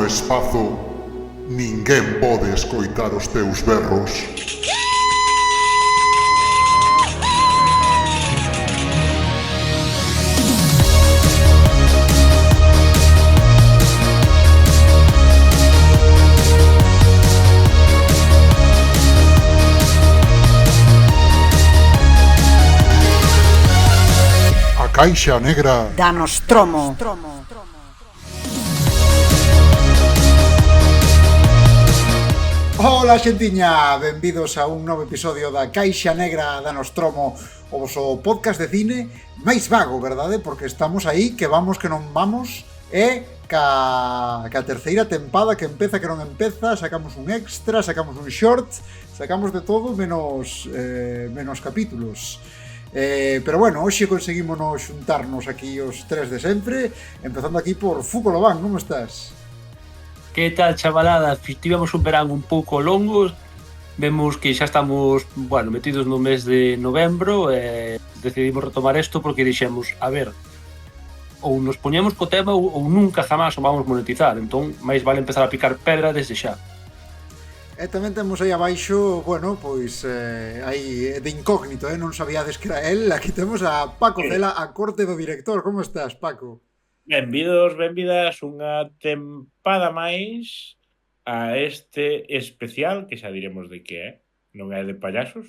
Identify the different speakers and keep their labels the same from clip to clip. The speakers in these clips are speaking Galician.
Speaker 1: espazo, ninguén pode escoitar os teus berros. A Caixa Negra
Speaker 2: da Nostromo.
Speaker 3: Ola xentiña, benvidos a un novo episodio da Caixa Negra da Nostromo, o voso podcast de cine máis vago, verdade? Porque estamos aí, que vamos que non vamos, e ca terceira tempada que empeza que non empeza, sacamos un extra, sacamos un short, sacamos de todo menos capítulos. Pero bueno, hoxe conseguímonos xuntarnos aquí os tres de sempre, empezando aquí por Fuco Lobán, como estás?
Speaker 4: Que tal, chavalada? Tivemos un verán un pouco longo. Vemos que xa estamos, metidos no mes de novembro e decidimos retomar isto porque dixemos, a ver, ou nos poñemos co tema ou nunca jamás o vamos monetizar. Entón, máis vale empezar a picar pedra desde xa.
Speaker 3: E tamén temos aí abaixo, aí de incógnito, non sabíades que era el. Aquí temos a Paco Cela, a corte do director. Como estás, Paco?
Speaker 5: Benvidos, benvidas unha tempada máis a este especial, que xa diremos de que é, non é de payasos.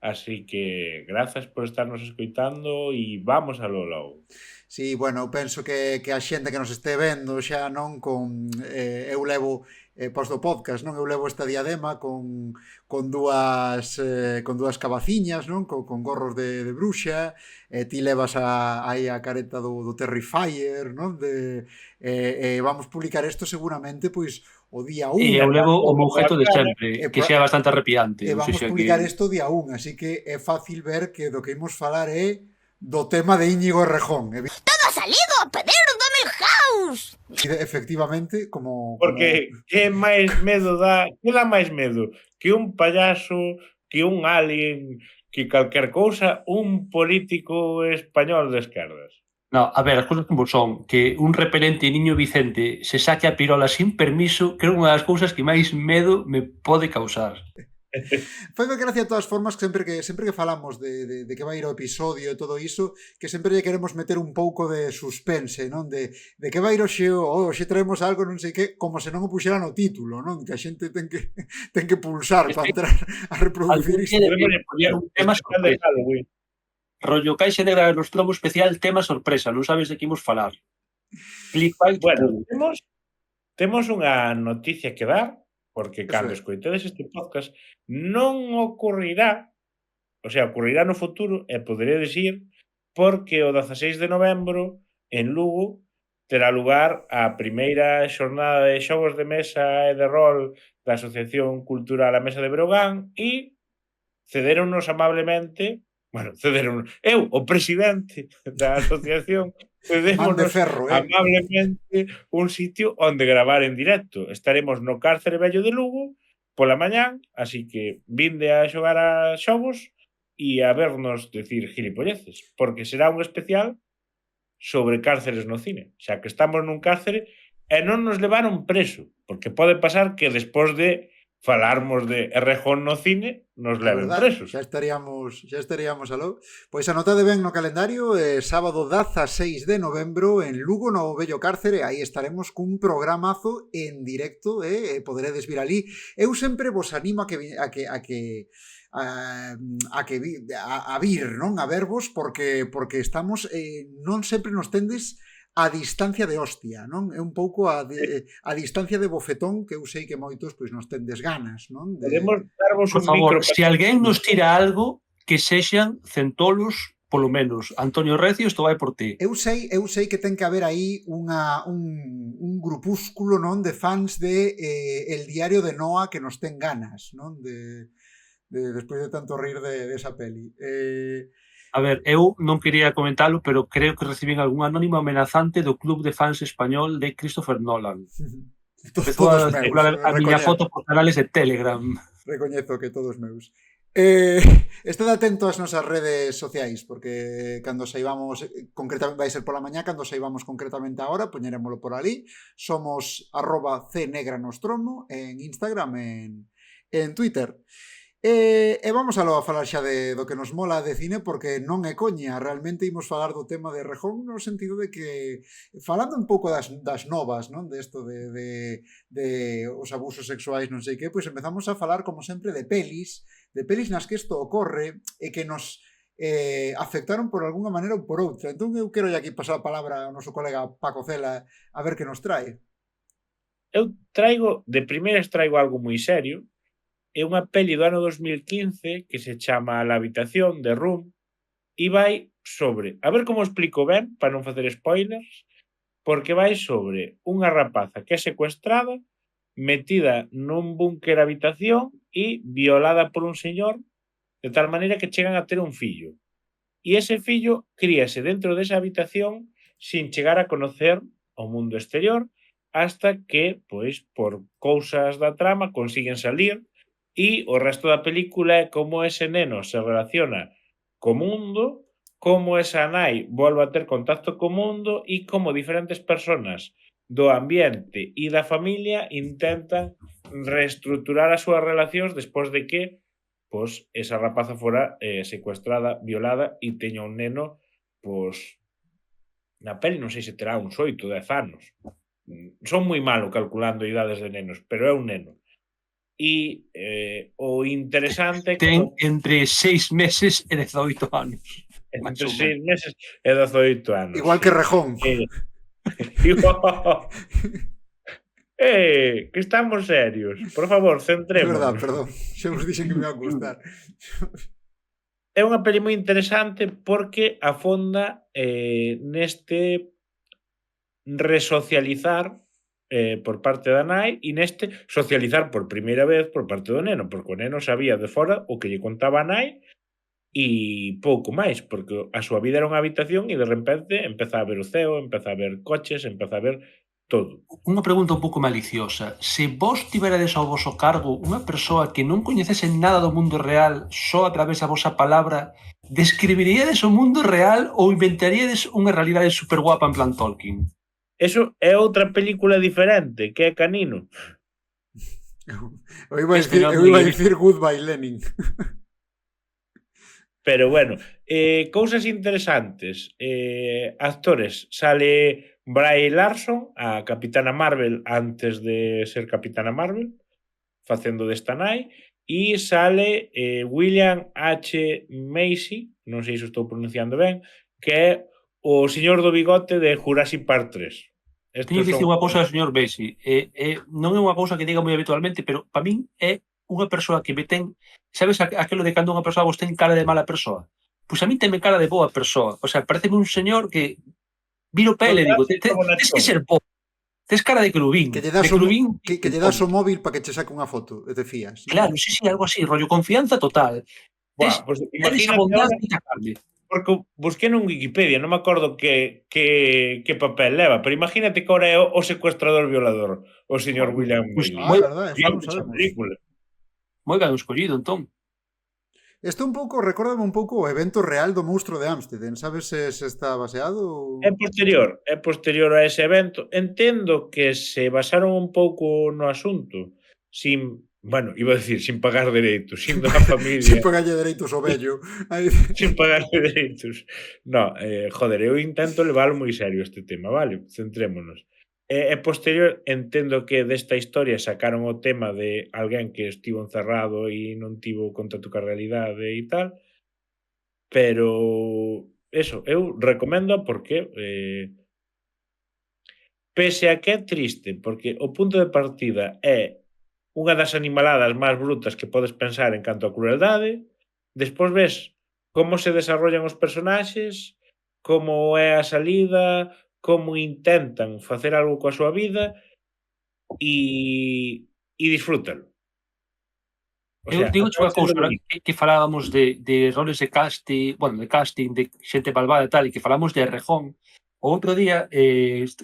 Speaker 5: Así que grazas por estarnos escoitando e vamos a lo logo.
Speaker 3: Sí, bueno, penso que a xente que nos este vendo xa non con... eu levo pos do podcast, non? Eu levo esta diadema con dúas cabaciñas, non? Con gorros de bruxa, ti levas aí a careta do Terrifier, non? Vamos publicar isto seguramente, pois, o día 1.
Speaker 4: E eu levo o meu objeto de sempre, que xa é bastante arrepiante.
Speaker 3: E vamos publicar isto día 1, así que é fácil ver que do que imos falar é do tema de Íñigo Errejón.
Speaker 2: ¡Todo ha salido a pedir do Milhouse!
Speaker 3: Efectivamente, como...
Speaker 5: Porque que máis medo dá? Que dá máis medo? Que un payaso, que un alien, que calquer cousa, un político español de esquerdas.
Speaker 4: No, a ver, as cousas como son, que un repelente niño Vicente se saque a pirola sin permiso, creo unha das cousas que máis medo me pode causar.
Speaker 3: Foi gracia de todas formas que sempre que falamos de que vai ir o episodio e todo iso, que sempre lle queremos meter un pouco de suspense, non? De que vai ir hoxe traemos algo, non sei que, como se non o puxera no título, non? Que a xente ten que pulsar para entrar a reproducir isto.
Speaker 4: Un tema sorpresa. Rollo Caixa Negra de Nostromo especial tema sorpresa, non sabes de que imos falar.
Speaker 5: Bueno, temos unha noticia que dar, porque cando escoitedes este podcast non ocurrirá, ocurrirá no futuro e poderedes ir, porque o 16 de novembro en Lugo terá lugar a primeira xornada de xogos de mesa e de rol da Asociación Cultural A Mesa de Breogán e cederonnos amablemente, eu, o presidente da asociación, cedémonos amablemente un sitio onde gravar en directo. Estaremos no Cárcere Vello de Lugo pola mañán, así que vinde a xogar a xogos e a vernos decir gilipolleces, porque será un especial sobre cárceres no cine, xa que estamos nun cárcere e non nos levaron preso, porque pode pasar que despois de falarmos de Errejón no cine, nos leven presos.
Speaker 3: Xa estaríamos aló. Pois anotade ben no calendario, sábado 16 de novembro en Lugo, no Vello Cárcere, aí estaremos cun programazo en directo, poderedes vir ali. Eu sempre vos animo a vir, non? A vervos, porque estamos, non sempre nos tendes a distancia de hostia, non? É un pouco a distancia de bofetón que eu sei que moitos pois nos tendes ganas, non?
Speaker 5: Podemos darvos
Speaker 4: un micro. Se alguén nos tira algo, que sexan centolos, polo menos. Antonio Recio, isto vai por ti.
Speaker 3: Eu sei que ten que haber aí un grupúsculo, non, de fans de El Diario de Noa que nos ten ganas, non? Despois de tanto rir de esa peli.
Speaker 4: A ver, eu non quería comentalo, pero creo que recibín algún anónimo amenazante do club de fans español de Christopher Nolan.
Speaker 3: Todos meus.
Speaker 4: A miña foto por canales de Telegram.
Speaker 3: Recoñezo que todos meus. Estad atento ás nosas redes sociais, porque cando saibamos, concretamente vai ser pola mañá, cando saibamos concretamente a hora, poñerémolo por ali. Somos @cnegranostromo en Instagram, en Twitter. E vamos a falar xa do que nos mola de cine, porque non é coña, realmente imos falar do tema de Rejón no sentido de que, falando un pouco das novas, non? De isto de os abusos sexuais, non sei que, pois empezamos a falar, como sempre, de pelis nas que isto ocorre e que nos afectaron por algunha maneira ou por outra. Entón eu quero aquí pasar a palabra ao noso colega Paco Cela a ver que nos trae.
Speaker 5: Eu de primeiras traigo algo moi serio. É unha peli do ano 2015 que se chama La habitación, de Room, e vai sobre, a ver como explico ben, para non facer spoilers, porque vai sobre unha rapaza que é secuestrada, metida nun búnker habitación e violada por un señor, de tal maneira que chegan a ter un fillo. E ese fillo críase dentro desa habitación sin chegar a conocer o mundo exterior, hasta que, pois, por cousas da trama, consiguen salir. E o resto da película é como ese neno se relaciona co mundo, como esa nai volve a ter contacto co mundo e como diferentes personas do ambiente e da familia intentan reestructurar as súas relacións despois de que pois, esa rapaza fora secuestrada, violada e teña un neno, pois, na peli non sei se terá uns 8, 10 anos. Son moi malo calculando idades de nenos, pero é un neno. E o interesante...
Speaker 4: Ten entre 6 meses e 18 anos.
Speaker 5: Entre 6 meses e 18 anos.
Speaker 3: Igual que Rejón.
Speaker 5: Que estamos serios. Por favor, centrémonos.
Speaker 3: É verdad, perdón. Xa vos dixen que me iba a gustar.
Speaker 5: É unha peli moi interesante porque afonda neste resocializar por parte da nai e neste socializar por primeira vez por parte do neno, porque o neno sabía de fora o que lle contaba a nai e pouco máis, porque a súa vida era unha habitación e de repente empeza a ver o ceo, empeza a ver coches, empeza a ver todo.
Speaker 4: Unha pregunta un pouco maliciosa. Se vos tiverades ao voso cargo unha persoa que non coñecese nada do mundo real só a través da vosa palabra, describiríades o mundo real ou inventaríades unha realidade superguapa en plan Tolkien?
Speaker 5: Eso é outra película diferente, que é Canino.
Speaker 3: Eu iba a dicir Goodbye Lenin.
Speaker 5: Pero bueno, cousas interesantes. Actores, sale Brie Larson, a Capitana Marvel antes de ser Capitana Marvel, facendo desta nai, e sale William H. Macy, non sei se estou pronunciando ben, que é o señor do bigote de Jurassic Park 3.
Speaker 4: Teño que dicir unha cousa ao señor Macy. Non é unha cousa que diga moi habitualmente, pero para min é unha persoa que me ten... Sabes aquilo de cando unha persoa vos ten cara de mala persoa? Pois a min tenme cara de boa persoa. O sea, pareceme un señor que... Viro pele e digo, tes que ser bo. Tes cara de querubín.
Speaker 3: Que lle das o móvil para que che saque unha foto e te fías.
Speaker 4: Claro, sí, algo así, rollo confianza total.
Speaker 5: Pues imagínate, porque busquei nun Wikipedia, non me acordo que papel leva, pero imagínate que ahora é o secuestrador violador, o señor William Macy.
Speaker 3: Verdade,
Speaker 4: moi ben escollido, entón.
Speaker 3: Isto un pouco, recórdame un pouco o evento real do monstro de Amsterdam, sabes se está baseado?
Speaker 5: É posterior a ese evento. Entendo que se basaron un pouco no asunto, bueno, iba a decir, sin pagar dereitos, sin da familia...
Speaker 3: sin pagarlle dereitos ao vello.
Speaker 5: Sin pagarlle dereitos. No, joder, eu intento leválo moi serio este tema, vale? Centrémonos. E posterior, entendo que desta historia sacaron o tema de alguén que estivo encerrado e non tivo contacto coa realidade e tal, pero eso, eu recomendo porque pese a que é triste, porque o punto de partida é unha das animaladas máis brutas que podes pensar en canto a crueldade, despois ves como se desarrollan os personaxes, como é a salida, como intentan facer algo coa súa vida e disfrútalo.
Speaker 4: Eu digo unha cousa, que falábamos de roles de casting, de xente malvada e tal, e que falamos de Rejón. O outro día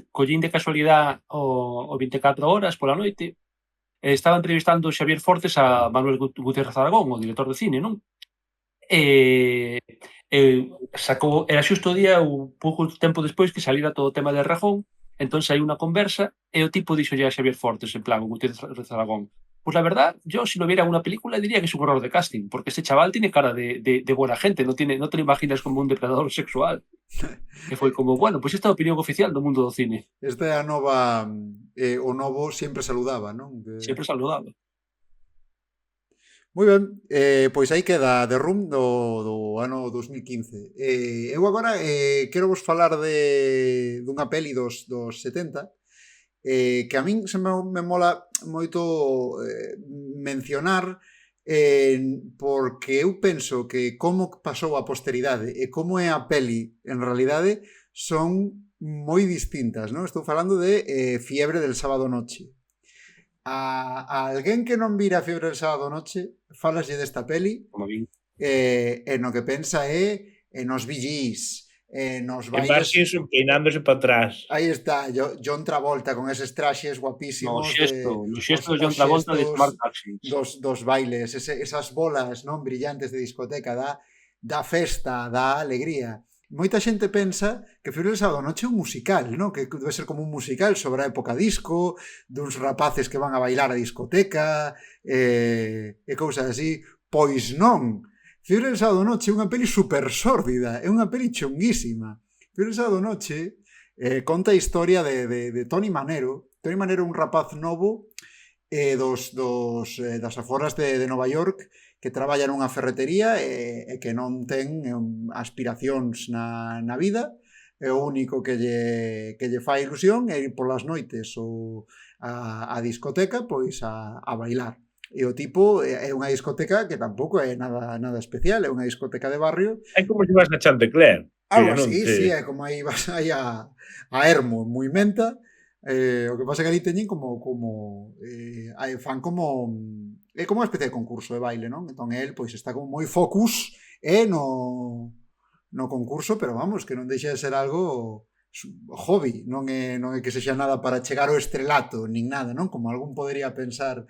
Speaker 4: collín de casualidade o 24 horas pola noite estaba entrevistando Xavier Fortes a Manuel Gutiérrez Aragón, o director de cine, non? E sacou, era xusto o día, un pouco tempo despois que salira todo o tema de Rajón, entón hai unha conversa e o tipo dixolle a Xavier Fortes, en plan, o Gutiérrez Aragón, pues la verdad, yo si lo viera en una película diría que es un error de casting, porque ese chaval tiene cara de buena gente, no te lo imaginas como un depredador sexual. E foi como, bueno, pois esta é a opinión oficial do mundo do cine.
Speaker 3: Esta é a nova... o novo sempre saludaba, non?
Speaker 4: Sempre saludable.
Speaker 3: Moi ben, pois aí queda The Room do ano 2015. Eu agora quero vos falar dunha peli dos 70, que a min se me mola moito mencionar, porque eu penso que como pasou a posteridade e como é a peli en realidade son moi distintas, non? Estou falando de Fiebre del sábado noche. A alguén que non vira Fiebre del sábado noche, falaslle desta peli, no que pensa nos VGs, nos
Speaker 5: En
Speaker 3: bailes...
Speaker 5: Simpson peinándose para atrás.
Speaker 3: Aí está, John Travolta con eses traxes guapísimos.
Speaker 4: No xesto de John Travolta de Smart Taxi.
Speaker 3: Dos bailes, esas bolas non brillantes de discoteca, da festa, da alegría. Moita xente pensa que Fiebre del sábado noche é un musical, non? Que debe ser como un musical sobre a época disco, duns rapaces que van a bailar a discoteca, e cousas así. Pois non. Fiebre del sábado noche é unha peli super sórdida, é unha peli chunguísima. Fiebre del sábado noche conta a historia de Tony Manero. Tony Manero é un rapaz novo das aforas de Nova York, que traballa nunha ferretería e que non ten aspiracións na vida, e o único que lle fai ilusión é ir polas noites ou a discoteca, pois a bailar. E o tipo é unha discoteca que tampouco é nada especial, é unha discoteca de barrio.
Speaker 5: É como se vas a Chantecler.
Speaker 3: Algo así, sí, é como aí vas aí a Hermo, moi menta. O que pasa que ali teñen como fan como é como unha especie de concurso de baile, non? Entón el pois está como moi focus no concurso, pero vamos, que non deixa de ser algo hobby, non é que sexa nada para chegar ao estrelato, nin nada, non? Como algún podería pensar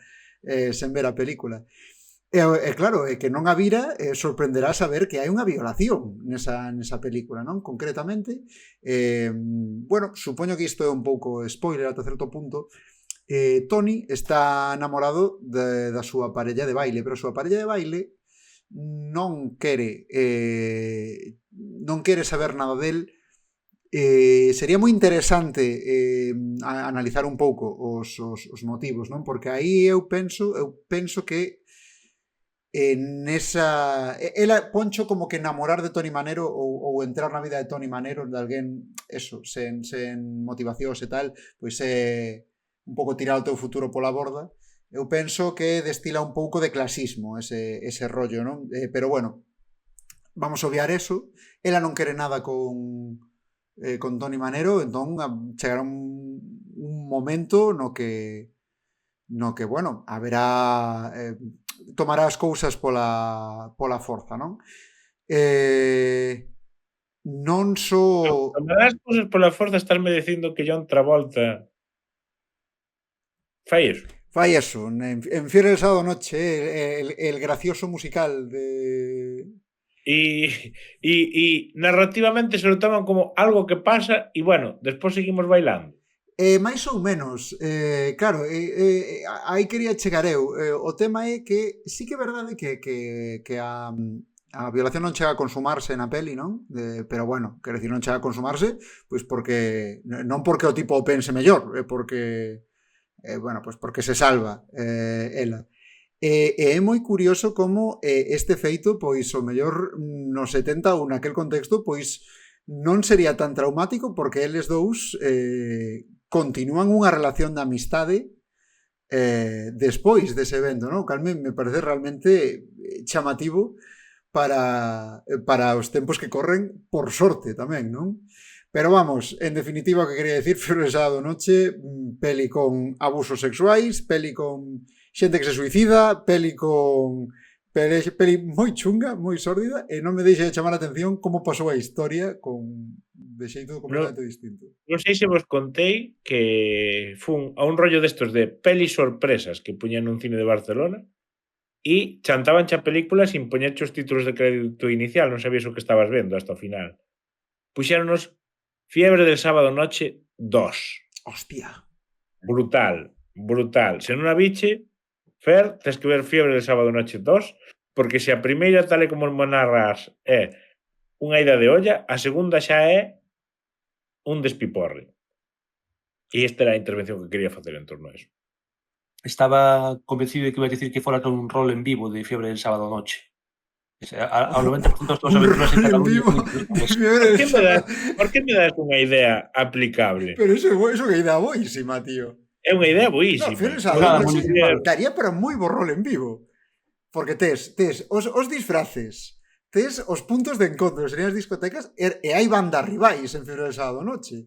Speaker 3: sen ver a película. E claro, que non a vira, sorprenderá saber que hai unha violación nesa película, non? Concretamente, bueno, supoño que isto é un pouco spoiler ata certo punto. Tony está namorado da súa parella de baile, pero a súa parella de baile non quere saber nada del. Sería moi interesante analizar un pouco os motivos, non? Porque aí eu penso que ela poncho como que enamorar de Tony Manero ou entrar na vida de Tony Manero de alguén, eso, sen motivacións e tal, pois é un pouco tirar o teu futuro pola borda. Eu penso que destila un pouco de clasismo ese rollo, non? Pero bueno, vamos a obviar eso. Ela non quere nada con Tony Manero, entón chegará un momento no que bueno, haberá tomará as cousas pola forza, non? Non só...
Speaker 5: Tomará as cousas pola forza, estarme dicindo que John Travolta fai eso.
Speaker 3: Fai eso, en Fiebre del sábado noche, el gracioso musical de...
Speaker 5: Y narrativamente se lo toman como algo que pasa y bueno, despois seguimos bailando.
Speaker 3: máis ou menos, claro, aí quería chegar eu. O tema é que sí que é verdade que a violación non chega a consumarse na peli, non? Pero bueno, quero dicir, non chega a consumarse, pois porque non porque o tipo o pense mellor, é porque bueno, pois porque se salva ela. É moi curioso como este feito, pois o mellor nos 70 ou naquel contexto, pois non sería tan traumático porque eles dous continúan unha relación de amistade despois dese evento, non? O cal me parece realmente chamativo para os tempos que corren, por sorte tamén, non? Pero vamos, en definitiva, o que quería decir, Fiebre del sábado noche, peli con abusos sexuais, peli con xente que se suicida, peli moi chunga, moi sórdida, e non me deixa de chamar a atención como pasou a historia con de xeito completamente distinto.
Speaker 5: Non sei se vos contei que fun a un rollo destos de pelis sorpresas que puñan nun cine de Barcelona e chantaban xa películas sin poñerche os títulos de crédito inicial, non sabías o que estabas vendo hasta o final. Puxéronos Fiebre del sábado noche 2.
Speaker 3: Hostia.
Speaker 5: Brutal, brutal. Se non a biche, Fer, tens que ver Fiebre del sábado noche 2, porque se a primeira, tal e como mo narras, é unha ida de olla, a segunda xa é un despiporre. E esta era a intervención que quería facer en torno a eso.
Speaker 4: Estaba convencido de que iba a decir que fora todo un rol en vivo de Fiebre del sábado noche. O sea, ao 90% das túas aventuras en Cataluña.
Speaker 5: Por que me das unha idea aplicable?
Speaker 3: Pero eso é unha idea boísima, tío.
Speaker 5: É unha idea
Speaker 3: No,
Speaker 5: boísima.
Speaker 3: Fiebre del
Speaker 4: Nada,
Speaker 3: sábado noche
Speaker 4: municipal.
Speaker 3: daría para moi bo rol en vivo. Porque tes os disfraces, tes os puntos de encontro, serían as discotecas, e hai bandas rivais en Fiebre del sábado noche.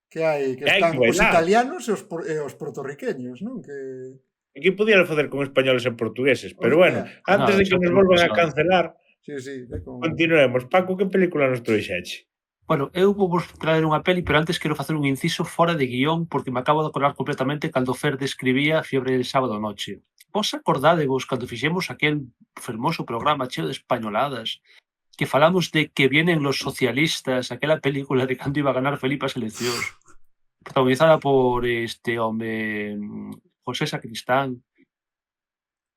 Speaker 3: Que están
Speaker 5: que
Speaker 3: os
Speaker 5: bailar.
Speaker 3: italianos e os portorriqueños, non? Que
Speaker 5: Aquí podían facer con españoles e portugueses, pero
Speaker 3: Hostia.
Speaker 5: bueno, antes
Speaker 4: No,
Speaker 5: de que
Speaker 4: eso
Speaker 5: nos
Speaker 4: non
Speaker 5: volvan a
Speaker 4: pasaba.
Speaker 5: cancelar,
Speaker 3: sí,
Speaker 5: continuemos. Paco, que película nos trouxeche?
Speaker 4: Bueno, eu vou vos traer unha peli, pero antes quero facer un inciso fora de guión porque me acabo de acordar completamente cando Fer describía Fiebre del sábado noche. Vos acordádevos cando fixemos aquel fermoso programa cheo de españoladas que falamos de que vienen los socialistas, aquela película de cando iba a ganar Felipe as eleccións, protagonizada por este home José Sacristán.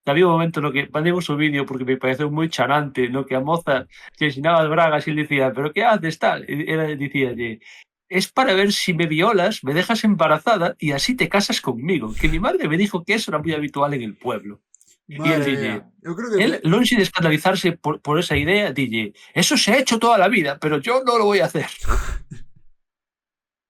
Speaker 4: Había un momento no que mandemos o vídeo porque me pareceu moi chanante, no que a moza se ensinaba as bragas e ele dicía, pero que haces tal? E ela dicíalle, es para ver si me violas, me dejas embarazada y así te casas conmigo. Que mi madre me dijo que eso era muy habitual en el pueblo.
Speaker 3: Madre
Speaker 4: dille,
Speaker 3: mía. Eu creo que
Speaker 4: Él, longe de escandalizarse por esa idea, dille, eso se ha hecho toda la vida, pero yo no lo voy a hacer.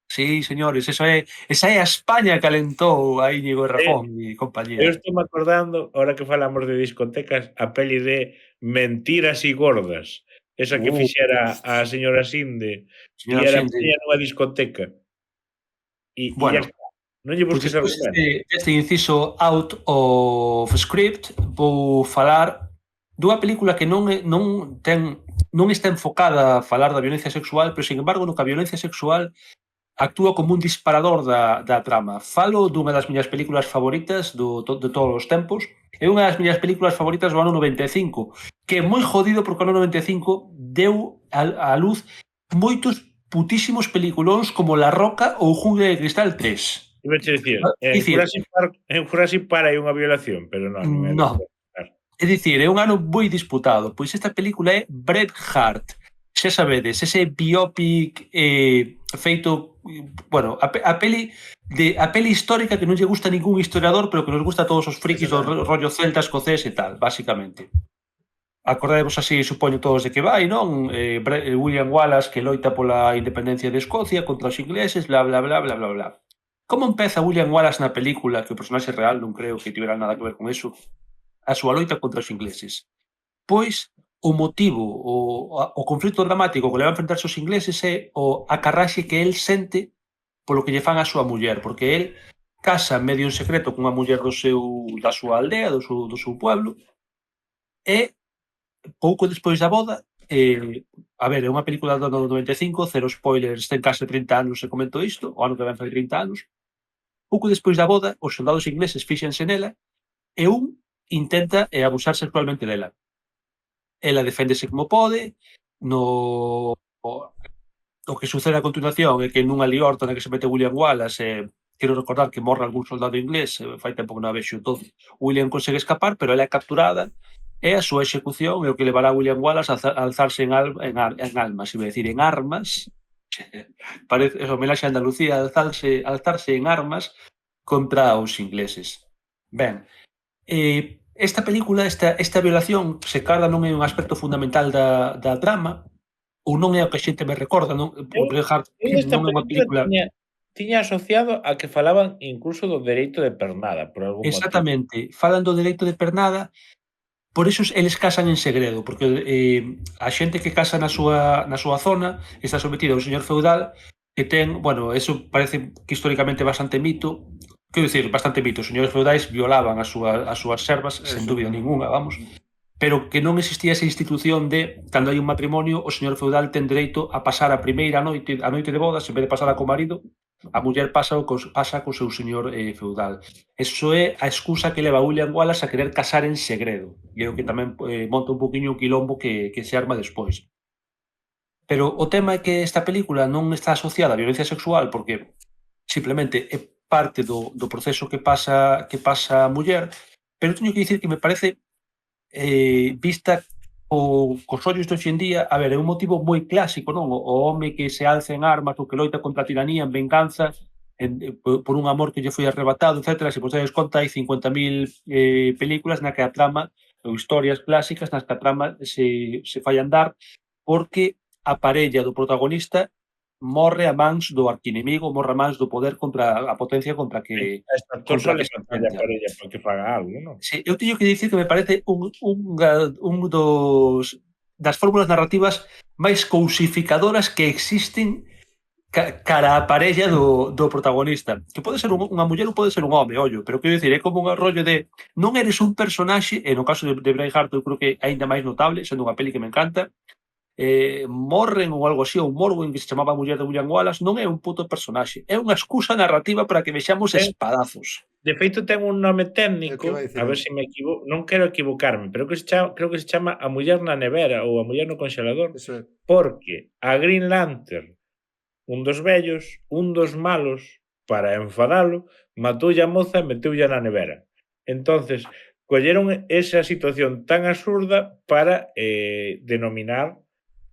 Speaker 4: Sí, señores, esa é a España que alentou a Íñigo Errejón e compañía.
Speaker 5: Eu estou me acordando, ahora que falamos de discotecas, a peli de Mentiras y gordas. Esa que fixera a señora Sinde. E
Speaker 4: Señora
Speaker 5: era
Speaker 4: Sinde.
Speaker 5: nunha discoteca. E
Speaker 4: Bueno,
Speaker 5: ya está. Non lle
Speaker 4: Pois
Speaker 5: busques
Speaker 4: despois
Speaker 5: argumento.
Speaker 4: deste inciso out of script vou falar dunha película que non está enfocada a falar da violencia sexual, pero sin embargo no que a violencia sexual actúa como un disparador da trama. Falo dunha das miñas películas favoritas de todos os tempos. É unha das miñas películas favoritas do ano 95, que é moi jodido porque o ano 95 deu a luz moitos putísimos peliculóns como La Roca ou Jungla de Cristal 3.
Speaker 5: Iba a dicir,
Speaker 4: Dicir,
Speaker 5: en Jurassic Park hai unha violación, pero non.
Speaker 4: No. É dicir, é un ano moi disputado. Pois esta película é Braveheart. Xa sabedes, ese biopic feito, bueno, a peli histórica que non lle gusta a ningún historiador, pero que nos gusta a todos os frikis do rollo celta, escocés e tal, basicamente. Acordadevos así, supoño todos de que vai, non? William Wallace que loita pola independencia de Escocia contra os ingleses, bla, bla, bla, bla, bla, bla. Como empeza William Wallace na película, que o personaxe real non creo que tivera nada que ver con eso, a súa loita contra os ingleses? Pois, o motivo, o conflito dramático que le va a enfrentarse aos ingleses é a carraxe que el sente polo que lle fan a súa muller, porque el casa medio en secreto cunha muller da súa aldea, do seu pueblo, e pouco despois da boda, a ver, é unha película do ano 95, cero spoilers, ten case 30 anos se comento isto, o ano que ven fai 30 anos, pouco despois da boda, os soldados ingleses fíxense nela, e un intenta abusar sexualmente dela. Ela deféndese como pode, o que sucede a continuación é que nunha liorta na que se mete William Wallace, quero recordar que morre algún soldado inglés, fai tempo que non a vexo todo, William consegue escapar, pero ela é capturada, e a súa execución é o que levará a William Wallace a alzarse en almas, iba a decir, en armas, parece homenaxe a Andalucía, alzarse en armas contra os ingleses. Ben, esta película, esta violación, se cadra non é un aspecto fundamental da trama, ou non é o que a xente me recorda, non? Braveheart non é unha película...
Speaker 5: Tiña asociado a que falaban incluso do dereito de pernada, por algún motivo.
Speaker 4: Exactamente, falan do dereito de pernada, por eso eles casan en segredo, porque a xente que casa na súa zona está sometida a un señor feudal que ten, bueno, eso parece que históricamente bastante mito, quero dicir, bastante mito, os señores feudais violaban as súas servas, sen dúbida ninguna, vamos, pero que non existía esa institución de, cando hai un matrimonio, o señor feudal ten dereito a pasar a primeira noite, a noite de bodas, en vez de pasar co marido, a muller pasa co seu señor feudal. Eso é a excusa que leva a William Wallace a querer casar en segredo, e é o que tamén monta un poquinho o quilombo que se arma despois. Pero o tema é que esta película non está asociada á violencia sexual porque simplemente é parte do proceso que pasa a muller, pero teño que dicir que me parece vista cos ollos de hoxe en día, a ver, é un motivo moi clásico, non? O home que se alza en armas ou que loita contra a tiranía en venganza por un amor que lle foi arrebatado, etc. Se vostedes conta, hai 50.000 películas na que a trama ou historias clásicas nas que a trama se fai andar porque a parella do protagonista morre a mans do arquinemigo, morre a mans do poder contra a potencia contra que
Speaker 5: Esta actor
Speaker 4: contra
Speaker 5: sale
Speaker 4: que se
Speaker 5: matar a
Speaker 4: enfrenta.
Speaker 5: parella para que faga algo, non?
Speaker 4: Sí, eu teño que dicir que me parece un das fórmulas narrativas máis cousificadoras que existen cara a parella do protagonista. Que pode ser unha muller ou pode ser un home, ollo, pero quero dicir, é como un rollo de non eres un personaxe, e no caso de Braveheart eu creo que é aínda máis notable, sendo unha peli que me encanta, Morren ou algo así, ou Morwen, que se chamaba a muller de William Wallace, non é un puto personaxe, é unha excusa narrativa para que vexamos espadazos.
Speaker 5: De feito ten un nome
Speaker 3: É o
Speaker 5: técnico,
Speaker 3: que vai dicir
Speaker 5: a ver
Speaker 3: eu.
Speaker 5: se me equivoco, non quero equivocarme, pero creo que se chama A muller na nevera ou A muller no conxelador,
Speaker 3: Eso é.
Speaker 5: porque a Green Lantern, un dos vellos, un dos malos, para enfadalo, matoulle a moza e meteulle na nevera. Entonces, colleron esa situación tan absurda para denominar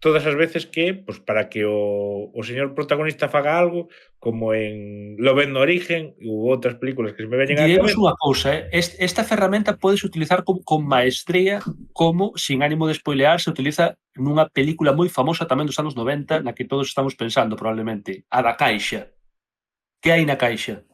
Speaker 5: todas as veces que, pues, para que o señor protagonista faga algo, como en Loben no origen ou outras películas que se me veñen á
Speaker 4: Diremos
Speaker 5: cabeza.
Speaker 4: unha cousa, esta ferramenta podes utilizar con maestría, como, sin ánimo de spoilear, se utiliza nunha película moi famosa tamén dos anos 90, na que todos estamos pensando probablemente, a da Caixa. Que hai na Caixa?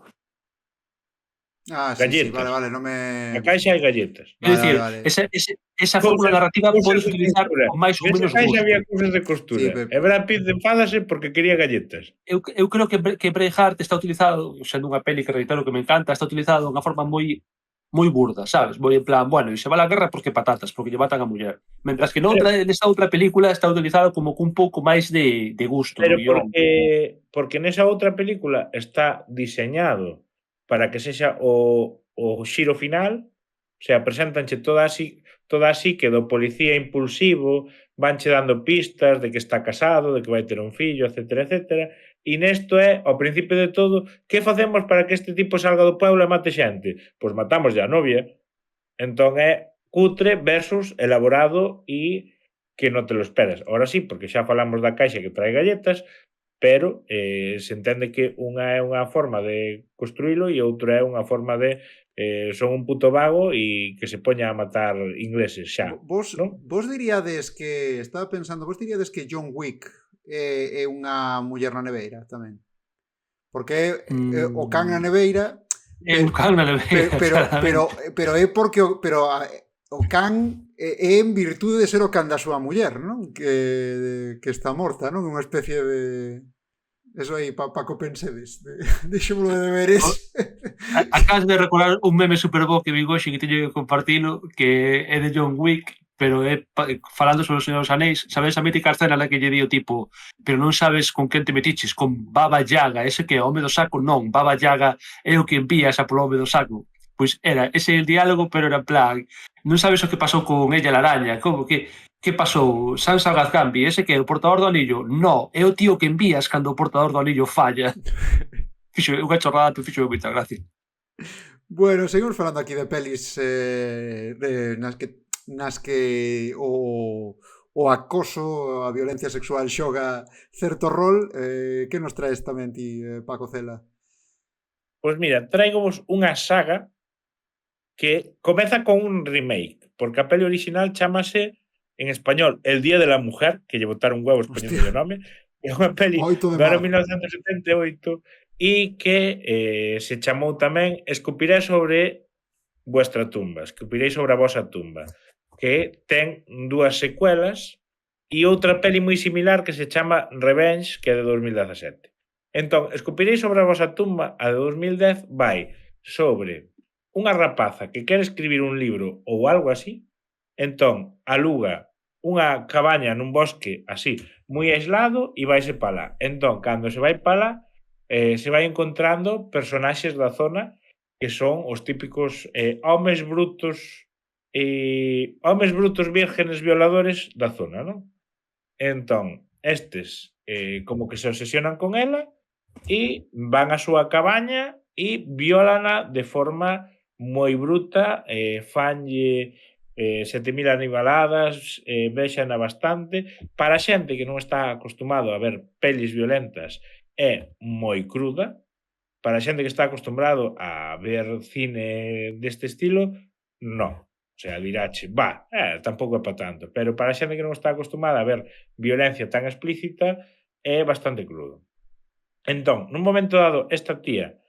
Speaker 3: Ah, sí, sí,
Speaker 5: Galletas.
Speaker 3: vale, non me...
Speaker 5: Na caixa hai galletas.
Speaker 4: É dicir,
Speaker 3: vale.
Speaker 4: esa fórmula narrativa podes
Speaker 5: de
Speaker 4: utilizar
Speaker 5: costura.
Speaker 4: con máis ou
Speaker 5: Nesa
Speaker 4: menos
Speaker 5: caixa
Speaker 4: gusto.
Speaker 5: había cousas de costura.
Speaker 3: Sí,
Speaker 5: E Brad Pitt enfádase porque quería galletas.
Speaker 4: Eu creo que Braveheart está utilizado, sendo unha peli que reitero que me encanta, está utilizado de unha forma moi burda, sabes? Moi en plan, bueno, e se va a la guerra porque patatas, porque lle matan a muller. Mentras que nesa outra película está utilizado como cun pouco máis de gusto
Speaker 5: Pero
Speaker 4: do guión.
Speaker 5: porque nesa outra película está diseñado para que sexa o xiro final, o sea, preséntanche toda así que do policía impulsivo, vanche dando pistas de que está casado, de que vai ter un fillo, etcétera, etcétera, e nesto é, ao principio de todo, que facemos para que este tipo salga do pueblo e mate xente? Pois matamos a novia. Entón é cutre versus elaborado e que non te lo esperas. Ahora sí, porque xa falamos da caixa que trae galletas, pero se entende que unha é unha forma de construílo e outra é unha forma de son un puto vago e que se poña a matar ingleses xa.
Speaker 3: Vos diríades que... Estaba pensando, vos diríades que John Wick é unha muller na neveira tamén? Porque o can na neveira...
Speaker 4: É un can na neveira,
Speaker 3: pero é porque o can é en virtude de ser o can da súa muller, non? Que está morta, non? Unha especie de... Eso aí, pa que pensedes. Deixémolo de deberes.
Speaker 4: Acabas de recordar un meme superbo que vi hoxe que teño que compartilo, que é de John Wick, pero é falando sobre o Señor dos Anéis. Sabes a mítica escena na que lle di o tipo, pero non sabes con quen te metiches, con Baba Yaga, ese que é o home do saco, non, Baba Yaga é o que envías a polo home do saco. Pois era ese el diálogo, pero era en plan, non sabes o que pasou con ella la araña, como que pasou? Sansa Gazgambi, ese que é o portador do anillo? No, é o tío que envías cando o portador do anillo falla. Fixo unha chorrada, tu fixo moita gracia.
Speaker 3: Bueno, seguimos falando aquí de pelis nas que o acoso, a violencia sexual xoga certo rol. Que nos traes tamén ti, Paco Cela?
Speaker 5: Pois mira, traigomos unha saga que comeza con un remake, porque a peli original chamase en español El Día de la Mujer, que lle botaron huevos poñendo o nome, é unha peli do ano 1978 e que se chamou tamén Escupiré sobre vuestra tumba, Escupirei sobre a vosa tumba, que ten dúas secuelas e outra peli moi similar que se chama Revenge, que é de 2017. Entón, Escupirei sobre a vosa tumba, a de 2010, vai sobre unha rapaza que quere escribir un libro ou algo así, Entón, aluga unha cabaña nun bosque así, moi aislado, e vaise para lá. Entón, cando se vai para lá, se vai encontrando personaxes da zona que son os típicos homes brutos vírgenes violadores da zona, non? Entón, estes como que se obsesionan con ela e van á súa cabaña e viólana de forma moi bruta, fanlle 7000 animaladas, véxana bastante. Para a xente que non está acostumado a ver pelis violentas é moi cruda. Para a xente que está acostumbrado a ver cine deste estilo, non. O sea, dirache, tampouco é para tanto. Pero para a xente que non está acostumada a ver violencia tan explícita, é bastante crudo. Entón, nun momento dado, esta tía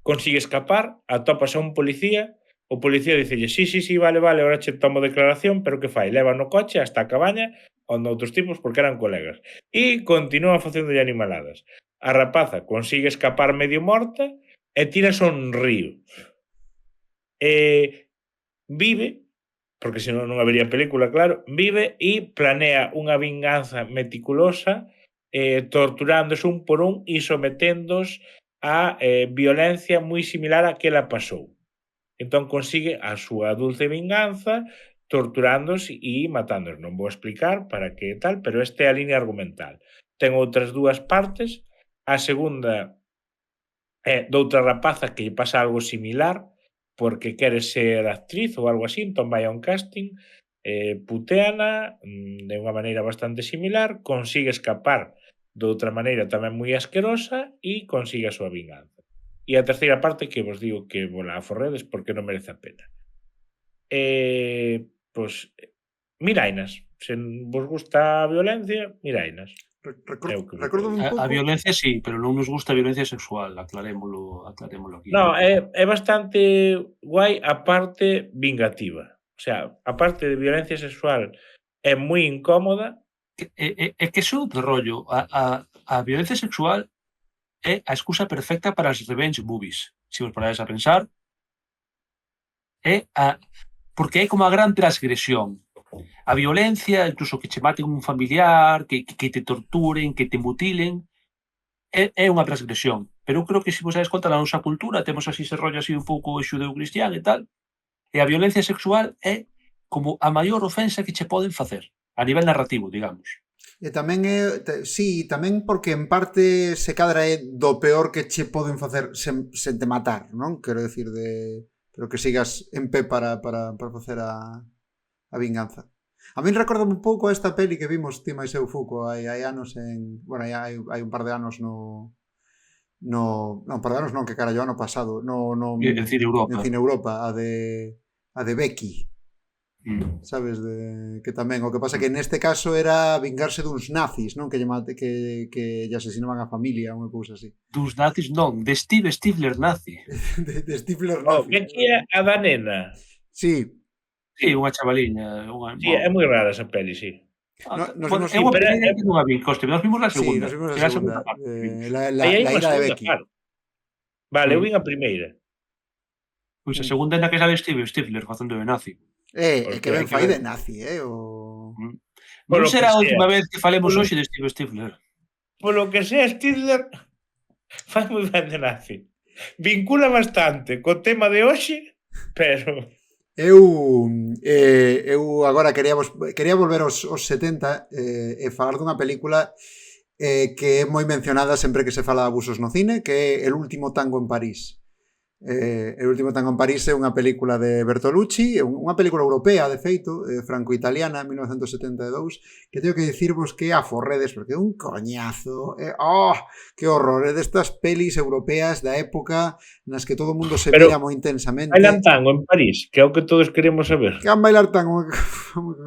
Speaker 5: consigue escapar, atópase a un policía, o policía dicelle, sí, vale, ahora che tomo declaración, pero que fai? Leva no coche hasta a cabaña onde outros tipos, porque eran colegas, e continúa facéndolle animaladas. A rapaza consigue escapar medio morta e tiras a un río. Vive, porque senón non habería película, claro, vive e planea unha vinganza meticulosa, torturándose un por un e someténdos a violencia moi similar a que ela pasou. Entón consigue a súa dulce vinganza torturándos e matándos. Non vou explicar para que tal, pero esta é a línea argumental. Ten outras dúas partes. A segunda é doutra rapaza que lle pasa algo similar porque quere ser actriz ou algo así, entón vai a un casting, puteana de unha maneira bastante similar, consigue escapar de outra maneira tamén moi asquerosa e consigue a súa vinganza. E a terceira parte que vos digo que vos la aforredes porque non merece a pena. Pois, mirainas. Se vos gusta a violencia, mirainas.
Speaker 3: Recordo un pouco.
Speaker 4: A violencia sí, pero non nos gusta a violencia sexual, aclarémolo aquí.
Speaker 5: No, é bastante guai a parte vingativa. O sea, a parte de violencia sexual é moi incómoda.
Speaker 4: É que é outro rollo. A violencia sexual é a excusa perfecta para as revenge movies. Se vos parades a pensar, porque é como a gran transgresión. A violencia, incluso que che maten un familiar, que te torturen, que te mutilen, é unha transgresión. Pero eu creo que se vos dades conta na nosa cultura, temos así ese rollo así un pouco xudeu-cristián e tal, e a violencia sexual é como a maior ofensa que che poden facer, a nivel narrativo, digamos.
Speaker 3: E tamén tamén porque en parte se cadra é do peor que che poden facer sen te matar, non? Quero decir, pero que sigas en pé para facer a vinganza. A min recorda un pouco a esta peli que vimos ti máis eu Fuco hai anos hai un par de anos non, par de anos non, que carallo, ano pasado
Speaker 4: En Cine
Speaker 3: Europa, a de Becky. Sabes, que tamén o que pasa que neste caso era vingarse duns nazis, non? Que lle asesinaban a familia, unha cousa así.
Speaker 4: Duns nazis non, de Steve Stifler nazi.
Speaker 3: de Stifler nazi.
Speaker 5: Becky é a da nena.
Speaker 3: Sí.
Speaker 4: Sí, unha chavaliña.
Speaker 5: Sí, é moi rara esa peli, sí.
Speaker 4: É unha primeira que non a vi, Coste, nós vimos a segunda.
Speaker 3: Sí, nos vimos a segunda. La ira de Becky.
Speaker 5: Vale, eu vim a primeira.
Speaker 4: Pois a segunda é na que sale Steve Stifler facendo de nazi.
Speaker 3: Que ben fai de nazi,
Speaker 4: Non será a última vez que falemos hoxe de Steve Stifler.
Speaker 5: Polo que sea, Stifler fai moi ben de nazi. Vincula bastante co tema de hoxe, pero...
Speaker 3: Eu agora quería volver aos 70 e falar dunha película que é moi mencionada sempre que se fala de abusos no cine, que é El último tango en París. El último tango en París é unha película de Bertolucci, unha película europea, de feito, franco-italiana, 1972, que teño que dicirvos que aforredes, porque é un coñazo, que horror, é destas pelis europeas da época nas que todo o mundo se mira moi intensamente.
Speaker 5: Bailan tango en París, que é o que todos queremos saber.
Speaker 3: Que van bailar tango, que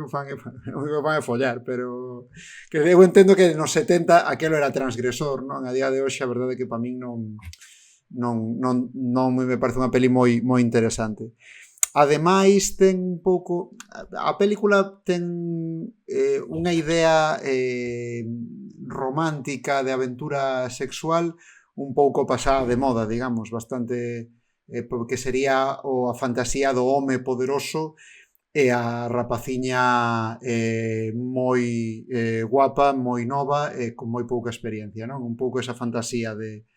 Speaker 3: fan é follar, pero que eu entendo que nos 70 aquelo era transgresor, non? A día de hoxe a verdade é que para min non me parece unha peli moi interesante. Ademais ten un pouco, a película ten unha idea romántica de aventura sexual un pouco pasada de moda, digamos, bastante, porque sería a fantasía do home poderoso e a rapaciña moi guapa, moi nova e con moi pouca experiencia, non? Un pouco esa fantasía de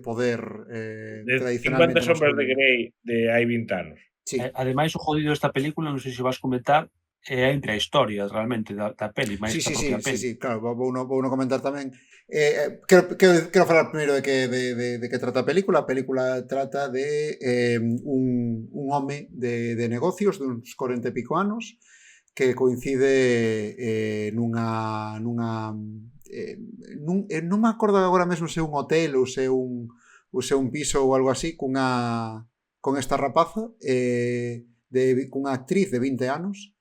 Speaker 3: poder
Speaker 5: De 50
Speaker 3: tradicionalmente
Speaker 5: sombras de
Speaker 3: masculino.
Speaker 5: Grey de hai 20 anos.
Speaker 3: Sí.
Speaker 4: Ademais, o jodido desta película, non sei se vas comentar, é entre a historia realmente da peli, máis
Speaker 3: Sí,
Speaker 4: que a
Speaker 3: sí, sí,
Speaker 4: propia
Speaker 3: sí,
Speaker 4: peli.
Speaker 3: sí, claro, vouno comentar tamén. Quero falar primeiro de que trata a película. A película trata de un home de negocios duns 40 e pico anos que coincide non me acordo agora mesmo se é un hotel ou se é un piso ou algo así con esta rapaza cunha actriz de 20 anos.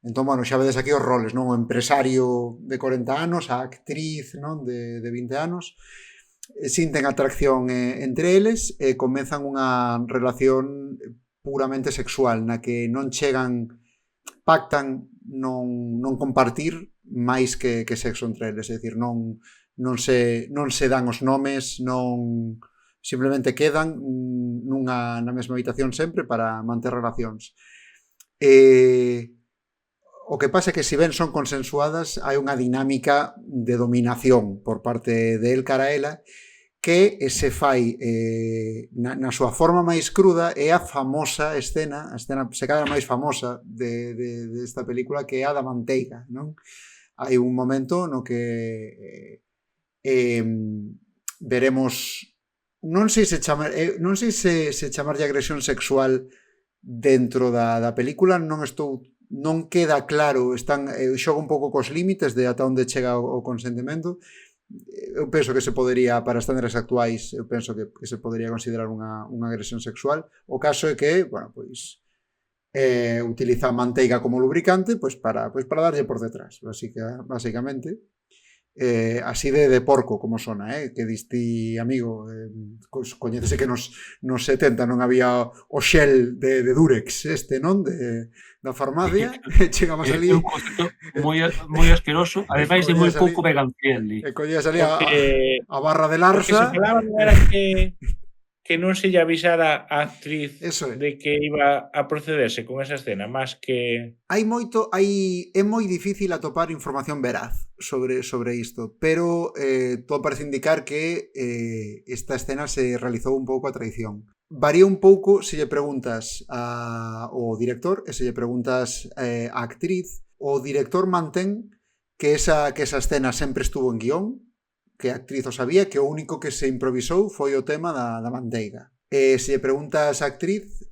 Speaker 3: Entón, bueno, xa vedes aquí os roles, non? O empresario de 40 anos, a actriz, non? De 20 anos, sinten atracción entre eles e comezan unha relación puramente sexual, na que non pactan non compartir máis que sexo entre eles, é dicir, non se dan os nomes, simplemente quedan na mesma habitación sempre para manter relacións. O que pasa é que se ben son consensuadas, hai unha dinámica de dominación por parte de él cara a ela que se fai na súa forma máis cruda é a famosa escena, a escena se cadra máis famosa desta película, que é a da manteiga, non? Hai un momento no que veremos, non sei se chamarlle agresión sexual dentro da película, non queda claro, xoga un pouco cos límites de ata onde chega o consentimento. Eu penso que se podería, para estándares actuais, eu penso que se podería considerar unha agresión sexual. O caso é que, bueno, pois utiliza manteiga como lubricante para darlle por detrás, basicamente. Así de porco como sona, que diste, amigo, coñécese que nos 70 non había o xel de Durex non? Da farmacia, chegamos ali
Speaker 4: É un concepto moi asqueroso, ademais de moi pouco vegan friendly.
Speaker 3: e collías ali a barra de
Speaker 5: Porque se
Speaker 3: Larsa.
Speaker 5: falaba non era que non se lle avisara a actriz de que iba a procederse con esa escena, máis que...
Speaker 3: É moi difícil atopar información veraz sobre isto, pero todo parece indicar que esta escena se realizou un pouco a traición. Varía un pouco se lle preguntas ao director e se lle preguntas á actriz. O director mantén que esa escena sempre estuvo en guión, que a actriz o sabía, que o único que se improvisou foi o tema da manteiga. Se lle preguntas á actriz,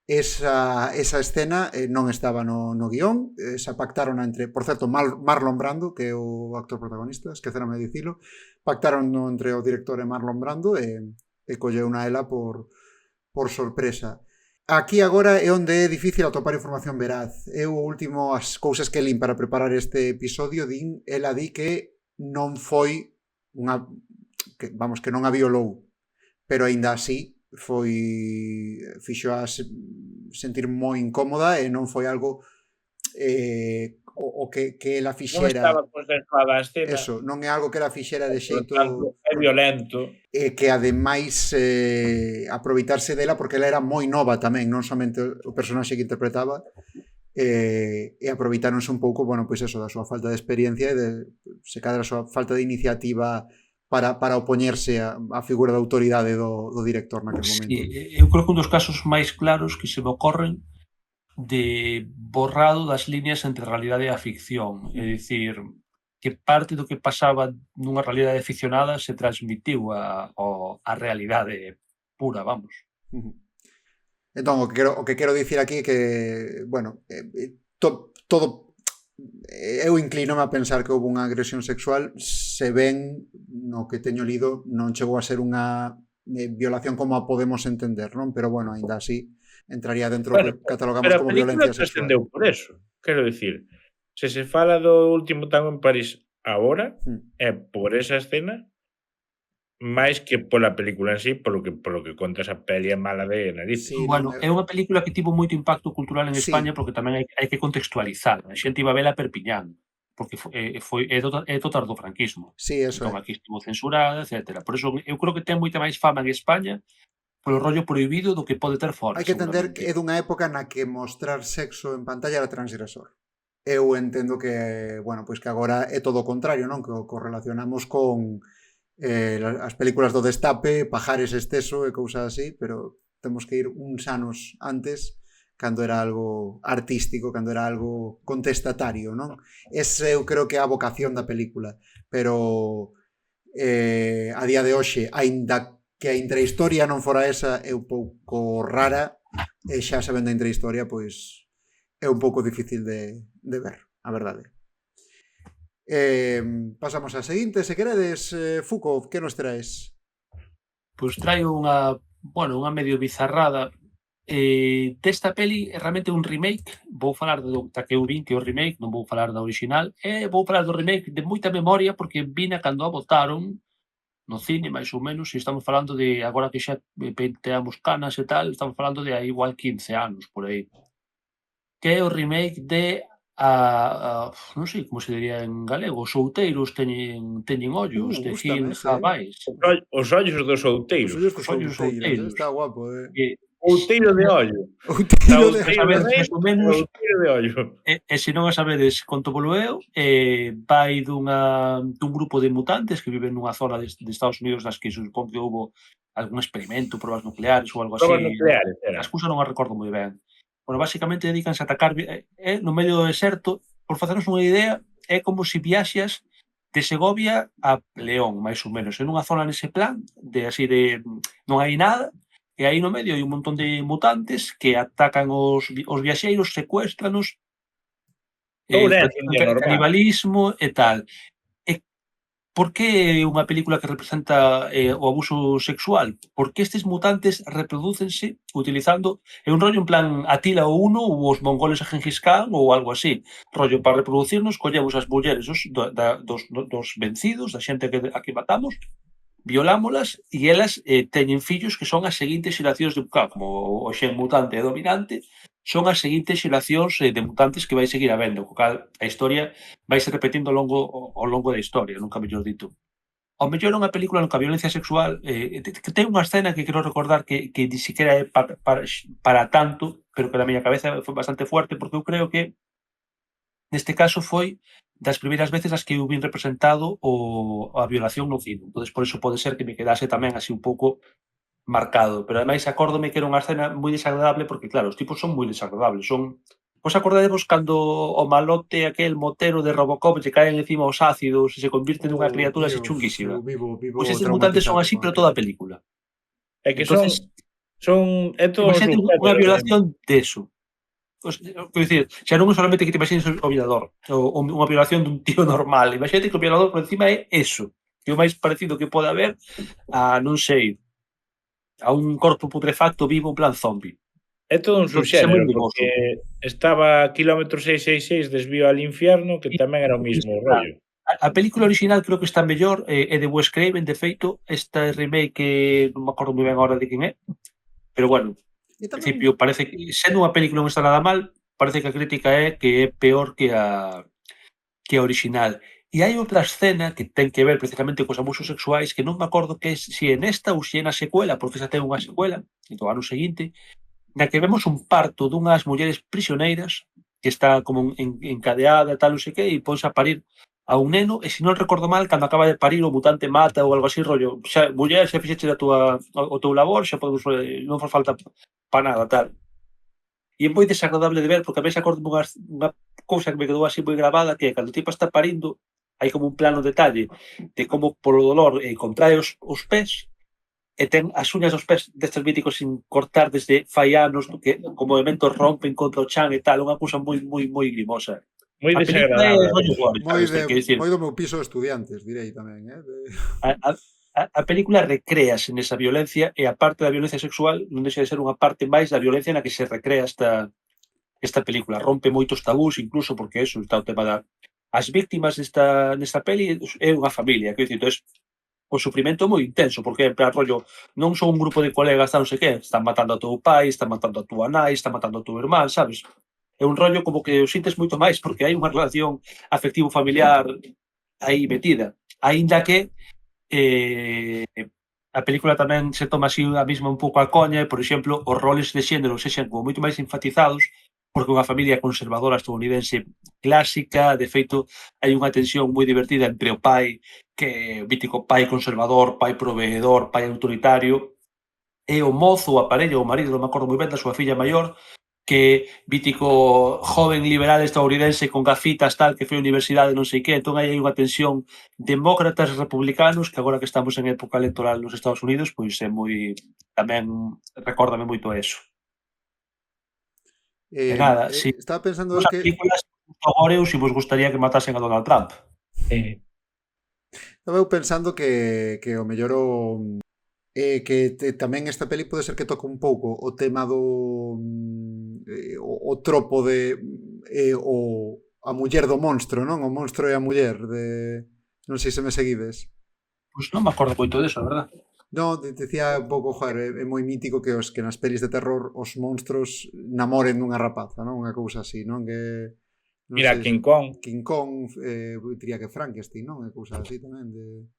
Speaker 3: esa escena non estaba no guión, esa pactaron entre, por certo, Marlon Brando, que é o actor protagonista, esquecerame de dicilo, pactaron entre o director e Marlon Brando e colleu na ela por sorpresa. Aquí agora é onde é difícil atopar información veraz. Eu, as cousas que lín para preparar este episodio, ela di que non foi que non a violou, pero aínda así fixo a sentir moi incómoda e non foi algo o que ela fixera.
Speaker 5: Non estaba consensuada a escena.
Speaker 3: Eso, non é algo que ela fixera de xeito...
Speaker 5: É violento.
Speaker 3: E que ademais aproveitarse dela porque ela era moi nova tamén, non somente o personaxe que interpretaba, e aproveitáronse un pouco, bueno, pois eso, da súa falta de experiencia e se cadra a súa falta de iniciativa para opoñerse á figura de autoridade do director naquele momento.
Speaker 4: Sí, eu creo que un dos casos máis claros que se me ocorren de borrado das líneas entre a realidade e a ficción, é dicir, que parte do que pasaba nunha realidade ficcionada se transmitiu a realidade pura, vamos.
Speaker 3: Entón, o que quero dicir aquí é que, bueno, todo eu inclínome a pensar que houve unha agresión sexual, se ben no que teño lido non chegou a ser unha violación como a podemos entender, non? Pero bueno, aínda así entraría dentro que catalogamos como violencia sexual.
Speaker 5: Pero a película trascendeu por eso, quero dicir, se fala do último tango en París agora, é por esa escena máis que pola película en sí, polo que conta esa peli é mala de nariz.
Speaker 4: Sí, bueno, é unha película que tivo moito impacto cultural en España porque tamén hai que contextualizar. A xente iba a vela a Perpiñán, porque é do tardo franquismo.
Speaker 3: Sí, eso
Speaker 4: entón, aquí estivo censurada, etc. Por eso eu creo que ten moita máis fama en España polo rollo prohibido do que pode ter fora.
Speaker 3: Hai que entender
Speaker 4: seguramente.
Speaker 3: que é dunha época na que mostrar sexo en pantalla era transgresor. Eu entendo que, bueno, pois que agora é todo o contrario, non? Que o correlacionamos con as películas do Destape, Pajares exceso e cousas así, pero temos que ir uns anos antes, cando era algo artístico, cando era algo contestatario, non? Ese eu creo que é a vocación da película, pero a día de hoxe, aínda que a intrahistoria non fora esa, é un pouco rara, e xa sabendo a intrahistoria, pois é un pouco difícil de ver, a verdade. Pasamos a seguinte, se queredes, Fuco, que nos traes?
Speaker 4: Pois traio unha medio bizarrada. Desta peli é realmente un remake. Vou falar da que eu vin, que é o remake, non vou falar da original. E vou falar do remake de moita memoria, porque vina cando a botaron no cine, máis ou menos, e estamos falando de, agora que xa penteamos canas e tal, estamos falando de aí igual 15 anos, por aí. Que é o remake de non sei como se diría en galego, os outeiros teñen ollos, de
Speaker 3: Gústame
Speaker 4: Hill
Speaker 3: ese,
Speaker 4: Havais.
Speaker 5: Os ollos dos
Speaker 3: Os
Speaker 5: outeiros.
Speaker 3: ollos dos
Speaker 4: Os ollos dos
Speaker 3: outeiros,
Speaker 4: outeiros.
Speaker 3: está guapo,
Speaker 4: E
Speaker 5: Outeiro de ollo.
Speaker 3: Outeiro de...
Speaker 4: Outeiro sabedes máis ou menos,
Speaker 5: Outeiro de ollo.
Speaker 4: e se non a sabedes, conto polo eu, vai dun grupo de mutantes que viven nunha zona de Estados Unidos nas que supón que houbo algún experimento, probas nucleares ou algo así.
Speaker 5: Probas nucleares, era.
Speaker 4: As cousas non as recordo moi ben. Bueno, basicamente dedícanse a atacar no medio do deserto. Por facernos unha idea, é como se viaxas de Segovia a León, máis ou menos, en unha zona nese plan, de así de non hai nada, e aí no medio hai un montón de mutantes que atacan os viaxeiros, secuéstranos, canibalismo e tal. E por que é unha película que representa o abuso sexual? Porque estes mutantes reprodúcense utilizando, é un rollo en plan Atila o Uno ou os mongoles a Gengis Khan ou algo así. Rollo, para reproducirnos, collemos as mulleres dos vencidos, da xente a que matamos, violámolas e elas teñen fillos que son as seguintes xeracións de como o xen mutante e dominante, son as seguintes xeracións de mutantes que vai seguir habendo, co cal a historia vai se repetindo ao longo da historia, nunca mellor dito. Ao mellor é unha película no que a violencia sexual que ten unha escena que quero recordar que ni siquiera é para tanto, pero que na miña cabeza foi bastante fuerte, porque eu creo que neste caso foi das primeiras veces as que eu vin representado a violación no cine. Entón, por iso pode ser que me quedase tamén así un pouco marcado. Pero ademais acórdome que era unha escena moi desagradable porque, claro, os tipos son moi desagradables. Vos acordadevos cando o malote, aquel motero de Robocop, lle caen encima os ácidos e se convirte nunha criatura así chunguísima? Pois estes mutantes son así, pero toda a película.
Speaker 5: É que
Speaker 4: Entonces,
Speaker 5: é todo
Speaker 4: imagínate unha violación deso. Quero dicir, xa non é solamente que te imagines o violador, ou unha violación dun tío normal. Imagínate que o violador por encima é eso, que é o máis parecido que pode haber a, non sei, a un corpo putrefacto vivo en plan zombie.
Speaker 5: É todo un subxénero, porque estaba Kilómetro 666, Desvío al Infierno, que tamén era o mismo rollo.
Speaker 4: A película original creo que está mellor, é de Wes Craven, de feito, esta remake que non me acordo moi ben agora de quen é, pero bueno, en principio parece que, sendo unha película non está nada mal, parece que a crítica é que é peor que a original. E hai outra escena que ten que ver precisamente cos abusos sexuais que non me acordo que se é nesta ou se é na secuela, porque xa ten unha secuela, do ano seguinte, na que vemos un parto dunhas mulleres prisioneiras que está como encadeada, tal, non sei que, e ponse a parir a un neno, e se non recordo mal, cando acaba de parir o mutante mata ou algo así, rollo, xa, muller, xa fixeche o teu labor, xa podemos, non faz falta para nada, tal. E é moi desagradable de ver, porque a vez acordo unha cousa que me quedou así moi grabada, que é cando o tipo está parindo, hai como un plano detalle de como polo dolor contrae os pés, e ten as uñas dos pés destes míticos sin cortar desde fai anos, que con movimentos rompen contra o chan e tal, unha cousa moi grimosa.
Speaker 5: Moi desagradable.
Speaker 3: Moi do meu piso de estudiantes, direi tamén.
Speaker 4: A película recréase nesa violencia, e a parte da violencia sexual non deixa de ser unha parte máis da violencia na que se recrea esta película. Rompe moitos tabús, incluso porque eso está o tema da... As víctimas nesta peli é unha familia, quero dicir, entón, o sufrimento é moi intenso, porque en plan rollo, non son un grupo de colegas, non sei que, están matando a teu pai, están matando a túa nai, están matando a teu irmán, sabes? É un rollo como que o sintes moito máis, porque hai unha relación afectivo-familiar aí metida. Aínda que a película tamén se toma así a mesma un pouco a coña e, por exemplo, os roles de xénero sexan como moito máis enfatizados porque unha familia conservadora estadounidense clásica, de feito, hai unha tensión moi divertida entre o pai, que é o mítico pai conservador, pai proveedor, pai autoritario, e o mozo, a parella, o marido, non me acordo moi ben, da súa filla maior, que mítico joven liberal estadounidense con gafitas, tal, que foi á universidade, non sei que, entón aí hai unha tensión demócratas e republicanos, que agora que estamos en época electoral nos Estados Unidos, pois é moi, tamén recórdame moito a eso. E nada, si
Speaker 3: Estaba pensando
Speaker 4: vos a
Speaker 3: que
Speaker 4: películas, agora eu si vos gustaría que matasen a Donald Trump.
Speaker 3: estaba eu pensando que o mellor tamén esta peli pode ser que toque un pouco o tema do o tropo de a muller do monstro, non? O monstro e a muller de non sei se me seguides.
Speaker 4: Pois non me acordo moito deso, a verdad.
Speaker 3: No, dicía un pouco, joder, é moi mítico que nas pelis de terror os monstros namoren dunha rapaza, non? Unha cousa así, non? Que non
Speaker 5: Mira,
Speaker 3: sei,
Speaker 5: King Kong.
Speaker 3: King Kong, diría que Frankenstein, non? É cousa así tamén de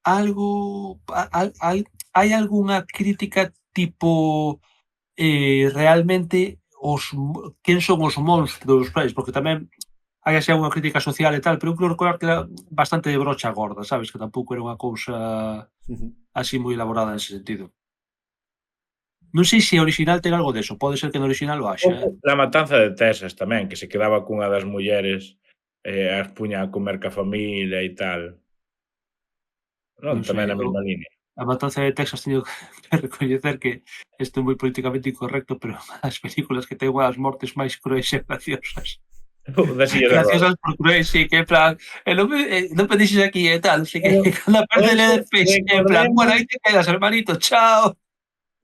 Speaker 4: Algo hai algunha crítica tipo realmente quen son os monstros, sabes? Porque tamén hai así unha crítica social e tal, pero eu creo recordar que era bastante de brocha gorda, sabes? Que tampouco era unha cousa así moi elaborada nese sentido. Non sei se o original ten algo deso, pode ser que no original o haxa,
Speaker 5: La matanza de Texas tamén, que se quedaba cunha das mulleres as puña a comer ca familia e tal. Non,
Speaker 4: Non sei,
Speaker 5: tamén na mesma línea.
Speaker 4: a matanza de Texas teño que recoñecer que isto é moi politicamente incorrecto, pero as películas que ten unha das mortes máis cruéis e graciosas.
Speaker 5: Da silla de rodas.
Speaker 4: Graciosas por cruéis, sí, que en plan, non me dixes aquí e tal, así que cando aparte le peixe, en plan, bueno, aí te quedas, hermanito, chao.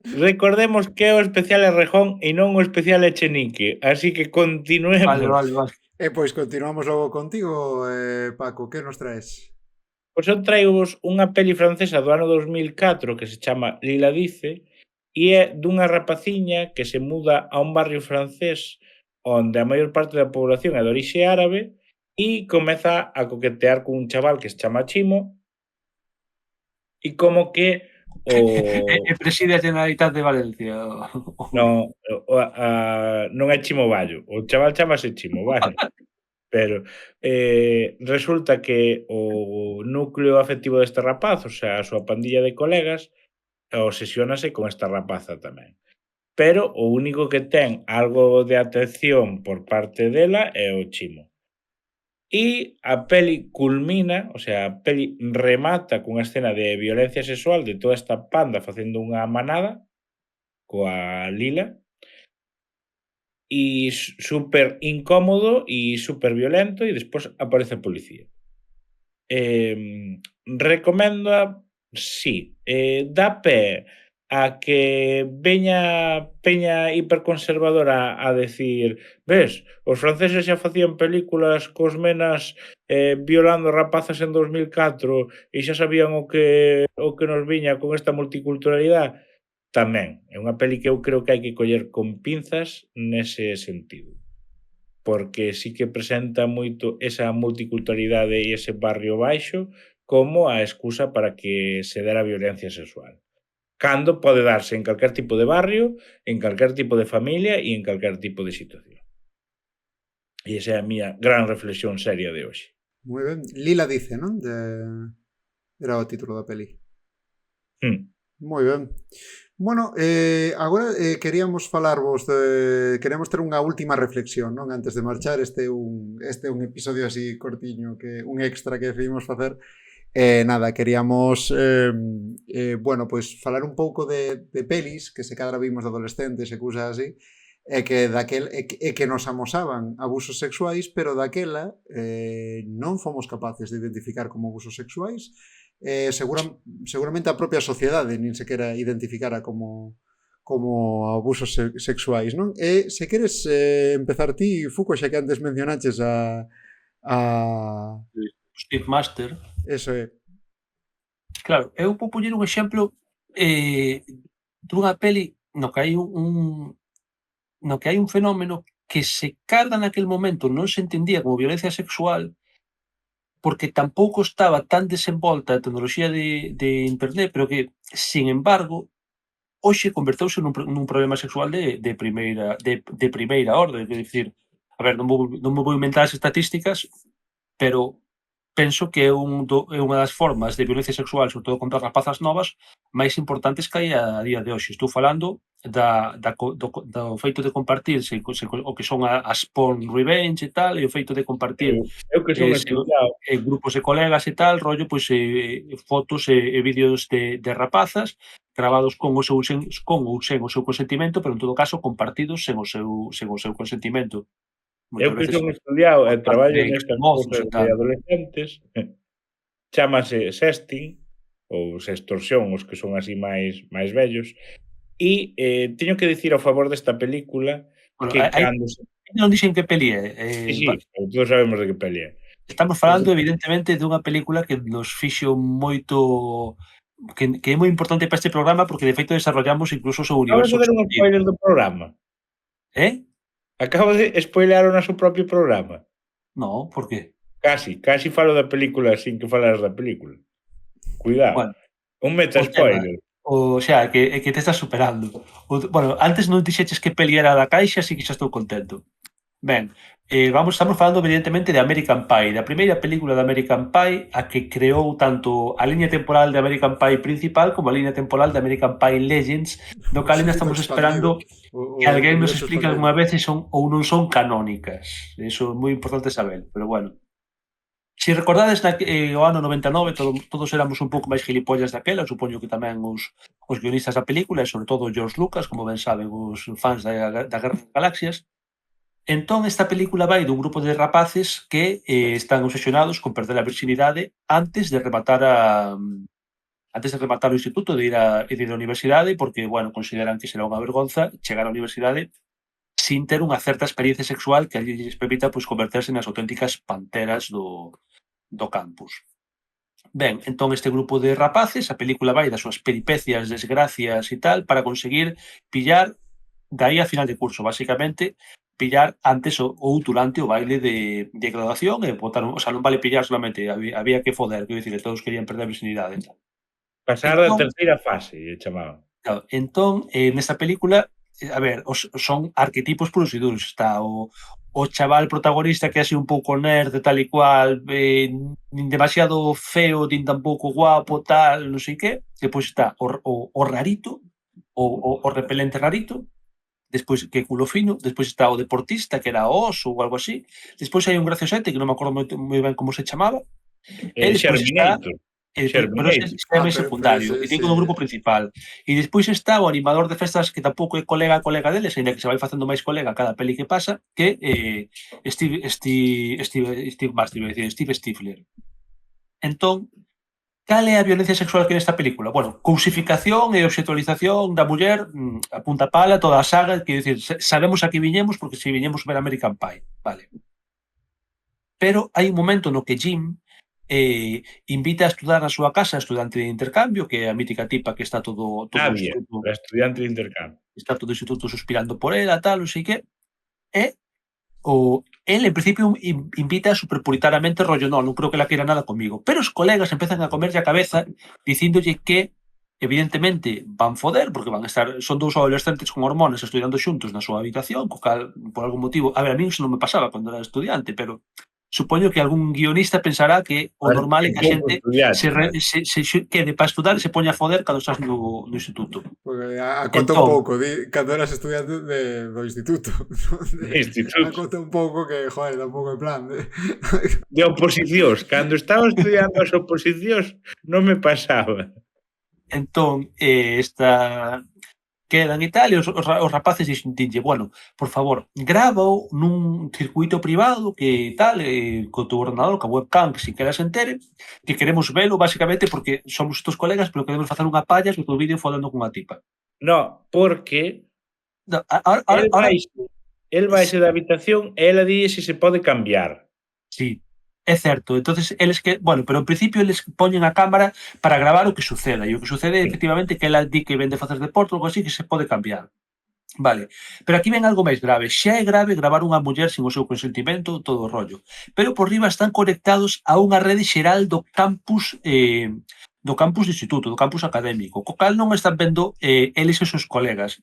Speaker 5: Recordemos que é o especial Errejón e non o especial Echenique, así que continuemos.
Speaker 4: Vale.
Speaker 3: pois continuamos logo contigo, Paco, que nos traes?
Speaker 5: Pois eu traigos unha peli francesa do ano 2004 que se chama Lila dice e é dunha rapaciña que se muda a un barrio francés onde a maior parte da población é de orixe árabe e comeza a coquetear cun chaval que se chama Chimo e como que o...
Speaker 4: preside a Generalitat de Valencia.
Speaker 5: Non, non é Chimo Bayo, o chaval chamase Chimo, vale? Pero resulta que o núcleo afectivo deste rapaz, o sea, a súa pandilla de colegas, obsesiónase con esta rapaza tamén. Pero o único que ten algo de atención por parte dela é o Chimo. E a peli culmina, o sea, a peli remata cunha escena de violencia sexual de toda esta panda facendo unha manada coa Lila, e super incómodo e super violento e despois aparece a policía. Recoméndoa, sí. Dá pé a que veña peña hiperconservadora a decir ves, os franceses xa facían películas cos menas violando rapazas en 2004 e xa sabían o que nos viña con esta multiculturalidade. Tamén, é unha peli que eu creo que hai que coller con pinzas nese sentido. Porque sí que presenta moito esa multiculturalidade e ese barrio baixo como a excusa para que se dera violencia sexual. Cando pode darse en calquer tipo de barrio, en calquer tipo de familia e en calquer tipo de situación. E esa é a miña gran reflexión seria de hoxe.
Speaker 3: Moi ben. Lila dice, non? Era o título da peli. Moi ben. Bueno, agora queríamos falarvos queremos ter unha última reflexión, non? Antes de marchar, este é un episodio así cortiño, que un extra que decidimos facer. Nada, queríamos bueno, pois falar un pouco de pelis que se cadra vimos de adolescentes e cousas así, e que nos amosaban abusos sexuais, pero daquela non fomos capaces de identificar como abusos sexuais. Seguramente a propia sociedade nin sequera identificara como abusos sexuais, non? E se queres empezar ti, Fuco, xa que antes mencionaches a
Speaker 4: Steve Master.
Speaker 3: Eso é.
Speaker 4: Claro, eu vou poñer un exemplo dunha peli no que hai un fenómeno que se cadra naquel momento non se entendía como violencia sexual, porque tampouco estaba tan desenvolta a tecnoloxía de internet, pero que, sin embargo, hoxe converteuse nun problema sexual de primeira orde, quer dicir, a ver, non me vou inventar as estatísticas, pero penso que é unha das formas de violencia sexual, sobre todo contra rapazas novas, máis importantes que hai a día de hoxe. Estou falando do feito de compartirse o que son as porn revenge e tal, e o feito de compartir
Speaker 5: Eu que son estudiado,
Speaker 4: grupos de colegas e tal, rollo, pois, fotos e vídeos de rapazas gravados con ou sen o seu consentimento, pero en todo caso compartidos sen o seu consentimento.
Speaker 5: eu
Speaker 4: Moitas
Speaker 5: que
Speaker 4: veces
Speaker 5: son estudiado e
Speaker 4: por parte
Speaker 5: traballo
Speaker 4: de
Speaker 5: nestas
Speaker 4: mozos
Speaker 5: cousas
Speaker 4: e
Speaker 5: de
Speaker 4: tal.
Speaker 5: adolescentes, chámase sexting ou sextorsión, os que son así máis vellos, e teño que dicir a favor desta película
Speaker 4: Bueno,
Speaker 5: que
Speaker 4: hai
Speaker 5: cando se...
Speaker 4: non dixen que peli é,
Speaker 5: Sí, todos sabemos de que peli é.
Speaker 4: estamos falando evidentemente dunha película que nos fixo moito que é moi importante para este programa porque de feito desarrollamos incluso o seu
Speaker 5: Acabo de
Speaker 4: universo
Speaker 5: fazer un
Speaker 4: expandido.
Speaker 5: spoiler do programa. Acabo de spoilear o noso propio programa.
Speaker 4: No, por qué?
Speaker 5: Casi falo da película sin que falaras da película. Cuidado.
Speaker 4: Bueno,
Speaker 5: Un meta
Speaker 4: o tema,
Speaker 5: spoiler.
Speaker 4: o sea, que te estás superando. Bueno, antes non dixeches que peli era da Caixa, así que xa estou contento. Ben, estamos falando evidentemente de American Pie, da primeira película de American Pie, a que creou tanto a liña temporal de American Pie principal como a liña temporal de American Pie Legends, no cal ainda estamos esperando que alguén nos explique algunha vez se son ou non son canónicas. Iso é moi importante saber, pero bueno. Se recordades o ano 99, todos éramos un pouco máis gilipollas daquela, supoño que tamén os guionistas da película, e sobre todo George Lucas, como ben saben os fans da Guerra das Galaxias. Entón, esta película vai dun grupo de rapaces que están obsesionados con perder a virxinidade antes de rematar o instituto, de ir á universidade, porque, bueno, consideran que será unha vergonza chegar á universidade sin ter unha certa experiencia sexual que allí lles permita pois, converterse nas auténticas panteras do campus. Ben, entón este grupo de rapaces, a película vai das súas peripecias, desgracias e tal, para conseguir pillar, daí a final de curso, basicamente, pillar antes ou durante o baile de graduación e botar, o sea, non vale pillar solamente, había que foder, quero dicir, todos querían perder a virxinidade.
Speaker 5: Pasar da terceira fase, chamaban.
Speaker 4: Claro, entón, nesta película, a ver, son arquetipos puros e duros. Está o chaval protagonista que é así un pouco nerd, tal e cual, nin demasiado feo, nin tampouco guapo, tal, non sei que. Depois está o rarito, o repelente rarito. Despois, que culo fino. Despois está o deportista, que era o oso ou algo así. Despois hai un graciosete, que non me acordo moi ben como se chamaba. E despois está... pero ese é máis secundario, e ten do grupo principal. E despois está o animador de festas que tampouco é colega deles, ainda que se vai facendo máis colega cada peli que pasa, que Steve Stifler. Entón, cal é a violencia sexual que nesta película? Bueno, cousificación e obxectualización da muller a punta pala, toda a saga, que dicir, sabemos a que viñemos porque se viñemos ver American Pie, vale. Pero hai un momento no que Jim invita a estudar na súa casa, estudante de intercambio, que é a mítica tipa que está todo
Speaker 5: a estudiante de intercambio.
Speaker 4: Está todo o instituto suspirando por ela, tal, non sei que. E el, en principio, invita superpuritariamente rollo, non creo que la queira nada comigo. Pero os colegas empezan a comerlle a cabeza dicíndolle que, evidentemente, van foder, porque van estar, son dous adolescentes con hormonas estudiando xuntos na súa habitación, co cal, por algún motivo, a ver, a mí iso non me pasaba cando era estudiante, pero supoño que algún guionista pensará que o normal é que a xente se quede para estudar e se poña a foder cando estás no instituto.
Speaker 3: Porque conta un pouco, cando eras estudiante do instituto. Conta un pouco que, joder, tampouco en plan
Speaker 5: de oposicións. Cando estaba estudiando as oposicións non me pasaba.
Speaker 4: Entón, quedan e tal, e os rapaces dixentinlle, bueno, por favor, grávao nun circuito privado que tal, co teu ordenador, ca webcam, que si queras entere, que queremos velo, basicamente, porque somos estos colegas, pero queremos facer unha palla do teu vídeo fodendo cunha tipa.
Speaker 5: No, porque el vaise da habitación e ela di se se pode cambiar.
Speaker 4: Sí, é certo. Entonces, eles que, bueno, pero en principio eles poñen a cámara para gravar o que suceda, e o que sucede é efectivamente que ela di que vende facer deporte ou algo así que se pode cambiar. Vale, pero aquí ven algo máis grave. Xa é grave gravar unha muller sin o seu consentimento, todo o rollo. Pero por riba están conectados a unha rede xeral do campus do instituto, do campus académico, co cal non están vendo eles e os seus colegas.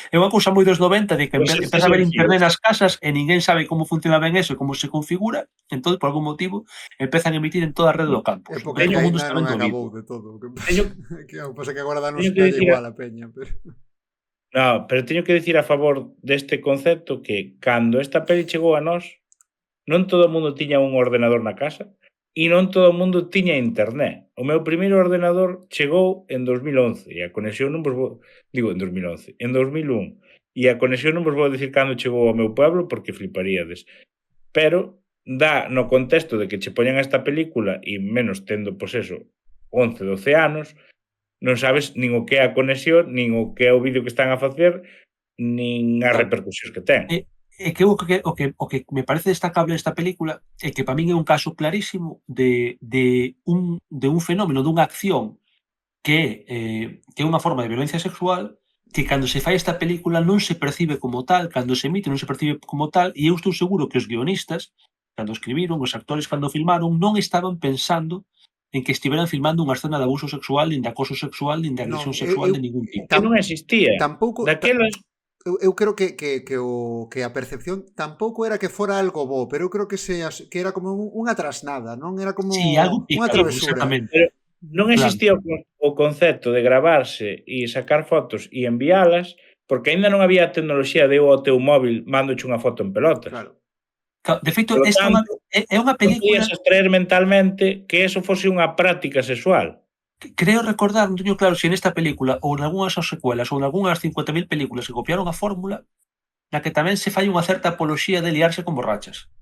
Speaker 4: É unha cousa moi dos 90 de que
Speaker 5: Pois este
Speaker 4: empeza a haber
Speaker 5: sentido.
Speaker 4: internet nas casas e ninguén sabe como funciona ben eso e como se configura, entón, por algún motivo, empezan a emitir en toda a rede do campus.
Speaker 3: Época que
Speaker 4: Todo o mundo
Speaker 3: ainda
Speaker 4: está
Speaker 3: non
Speaker 4: vendo o
Speaker 3: acabou
Speaker 4: vídeo.
Speaker 3: de todo.
Speaker 5: Teño-
Speaker 3: Que pasa que agora danos
Speaker 5: teño que
Speaker 3: dalle
Speaker 5: dicir
Speaker 3: igual a peña, pero...
Speaker 5: No, pero teño que dicir a favor deste concepto que cando esta peli chegou a nós, non todo o mundo tiña un ordenador na casa e non todo o mundo tiña internet. O meu primeiro ordenador chegou en 2011 e a conexión non vos vou... Digo, en 2011, en 2001. E a conexión non vos vou dicir cando chegou ao meu pueblo porque fliparíades. Pero dá no contexto de que che poñan esta película e menos tendo, pois eso, 11, 12 anos, non sabes nin o que é a conexión, nin o que é o vídeo que están a facer, nin as
Speaker 4: Claro.
Speaker 5: repercusións que ten.
Speaker 4: É que o que me parece destacable desta película é que para min é un caso clarísimo de un fenómeno, dunha acción que é unha forma de violencia sexual que cando se fai esta película non se percibe como tal, cando se emite non se percibe como tal, e eu estou seguro que os guionistas, cando escribiron, os actores cando filmaron, non estaban pensando en que estiveran filmando unha escena de abuso sexual, nin de acoso sexual, nin de agresión sexual de ningún tipo.
Speaker 5: Que non existía.
Speaker 3: Tampouco...
Speaker 5: Daquelas,
Speaker 3: Eu creo que a percepción tampouco era que fora algo bo, pero eu creo que era como unha trasnada, non? Era como
Speaker 4: Sí, algo
Speaker 3: unha
Speaker 4: pícaro,
Speaker 3: travesura.
Speaker 4: exactamente.
Speaker 5: non
Speaker 4: Claro.
Speaker 5: existía o concepto de gravarse e sacar fotos e envialas porque aínda non había a tecnoloxía de eu ao teu móvil mandoche unha foto en pelotas.
Speaker 3: Claro.
Speaker 4: De feito,
Speaker 5: Por lo
Speaker 4: esta
Speaker 5: tanto,
Speaker 4: é unha
Speaker 5: Non
Speaker 4: película...
Speaker 5: podías abstraer mentalmente que eso fose unha práctica sexual.
Speaker 4: Creo recordar, non teño claro se nesta película ou nalgúnas das secuelas ou nalgúnas 50.000 películas que copiaron a fórmula na que tamén se fai unha certa apoloxía de liarse con borrachas.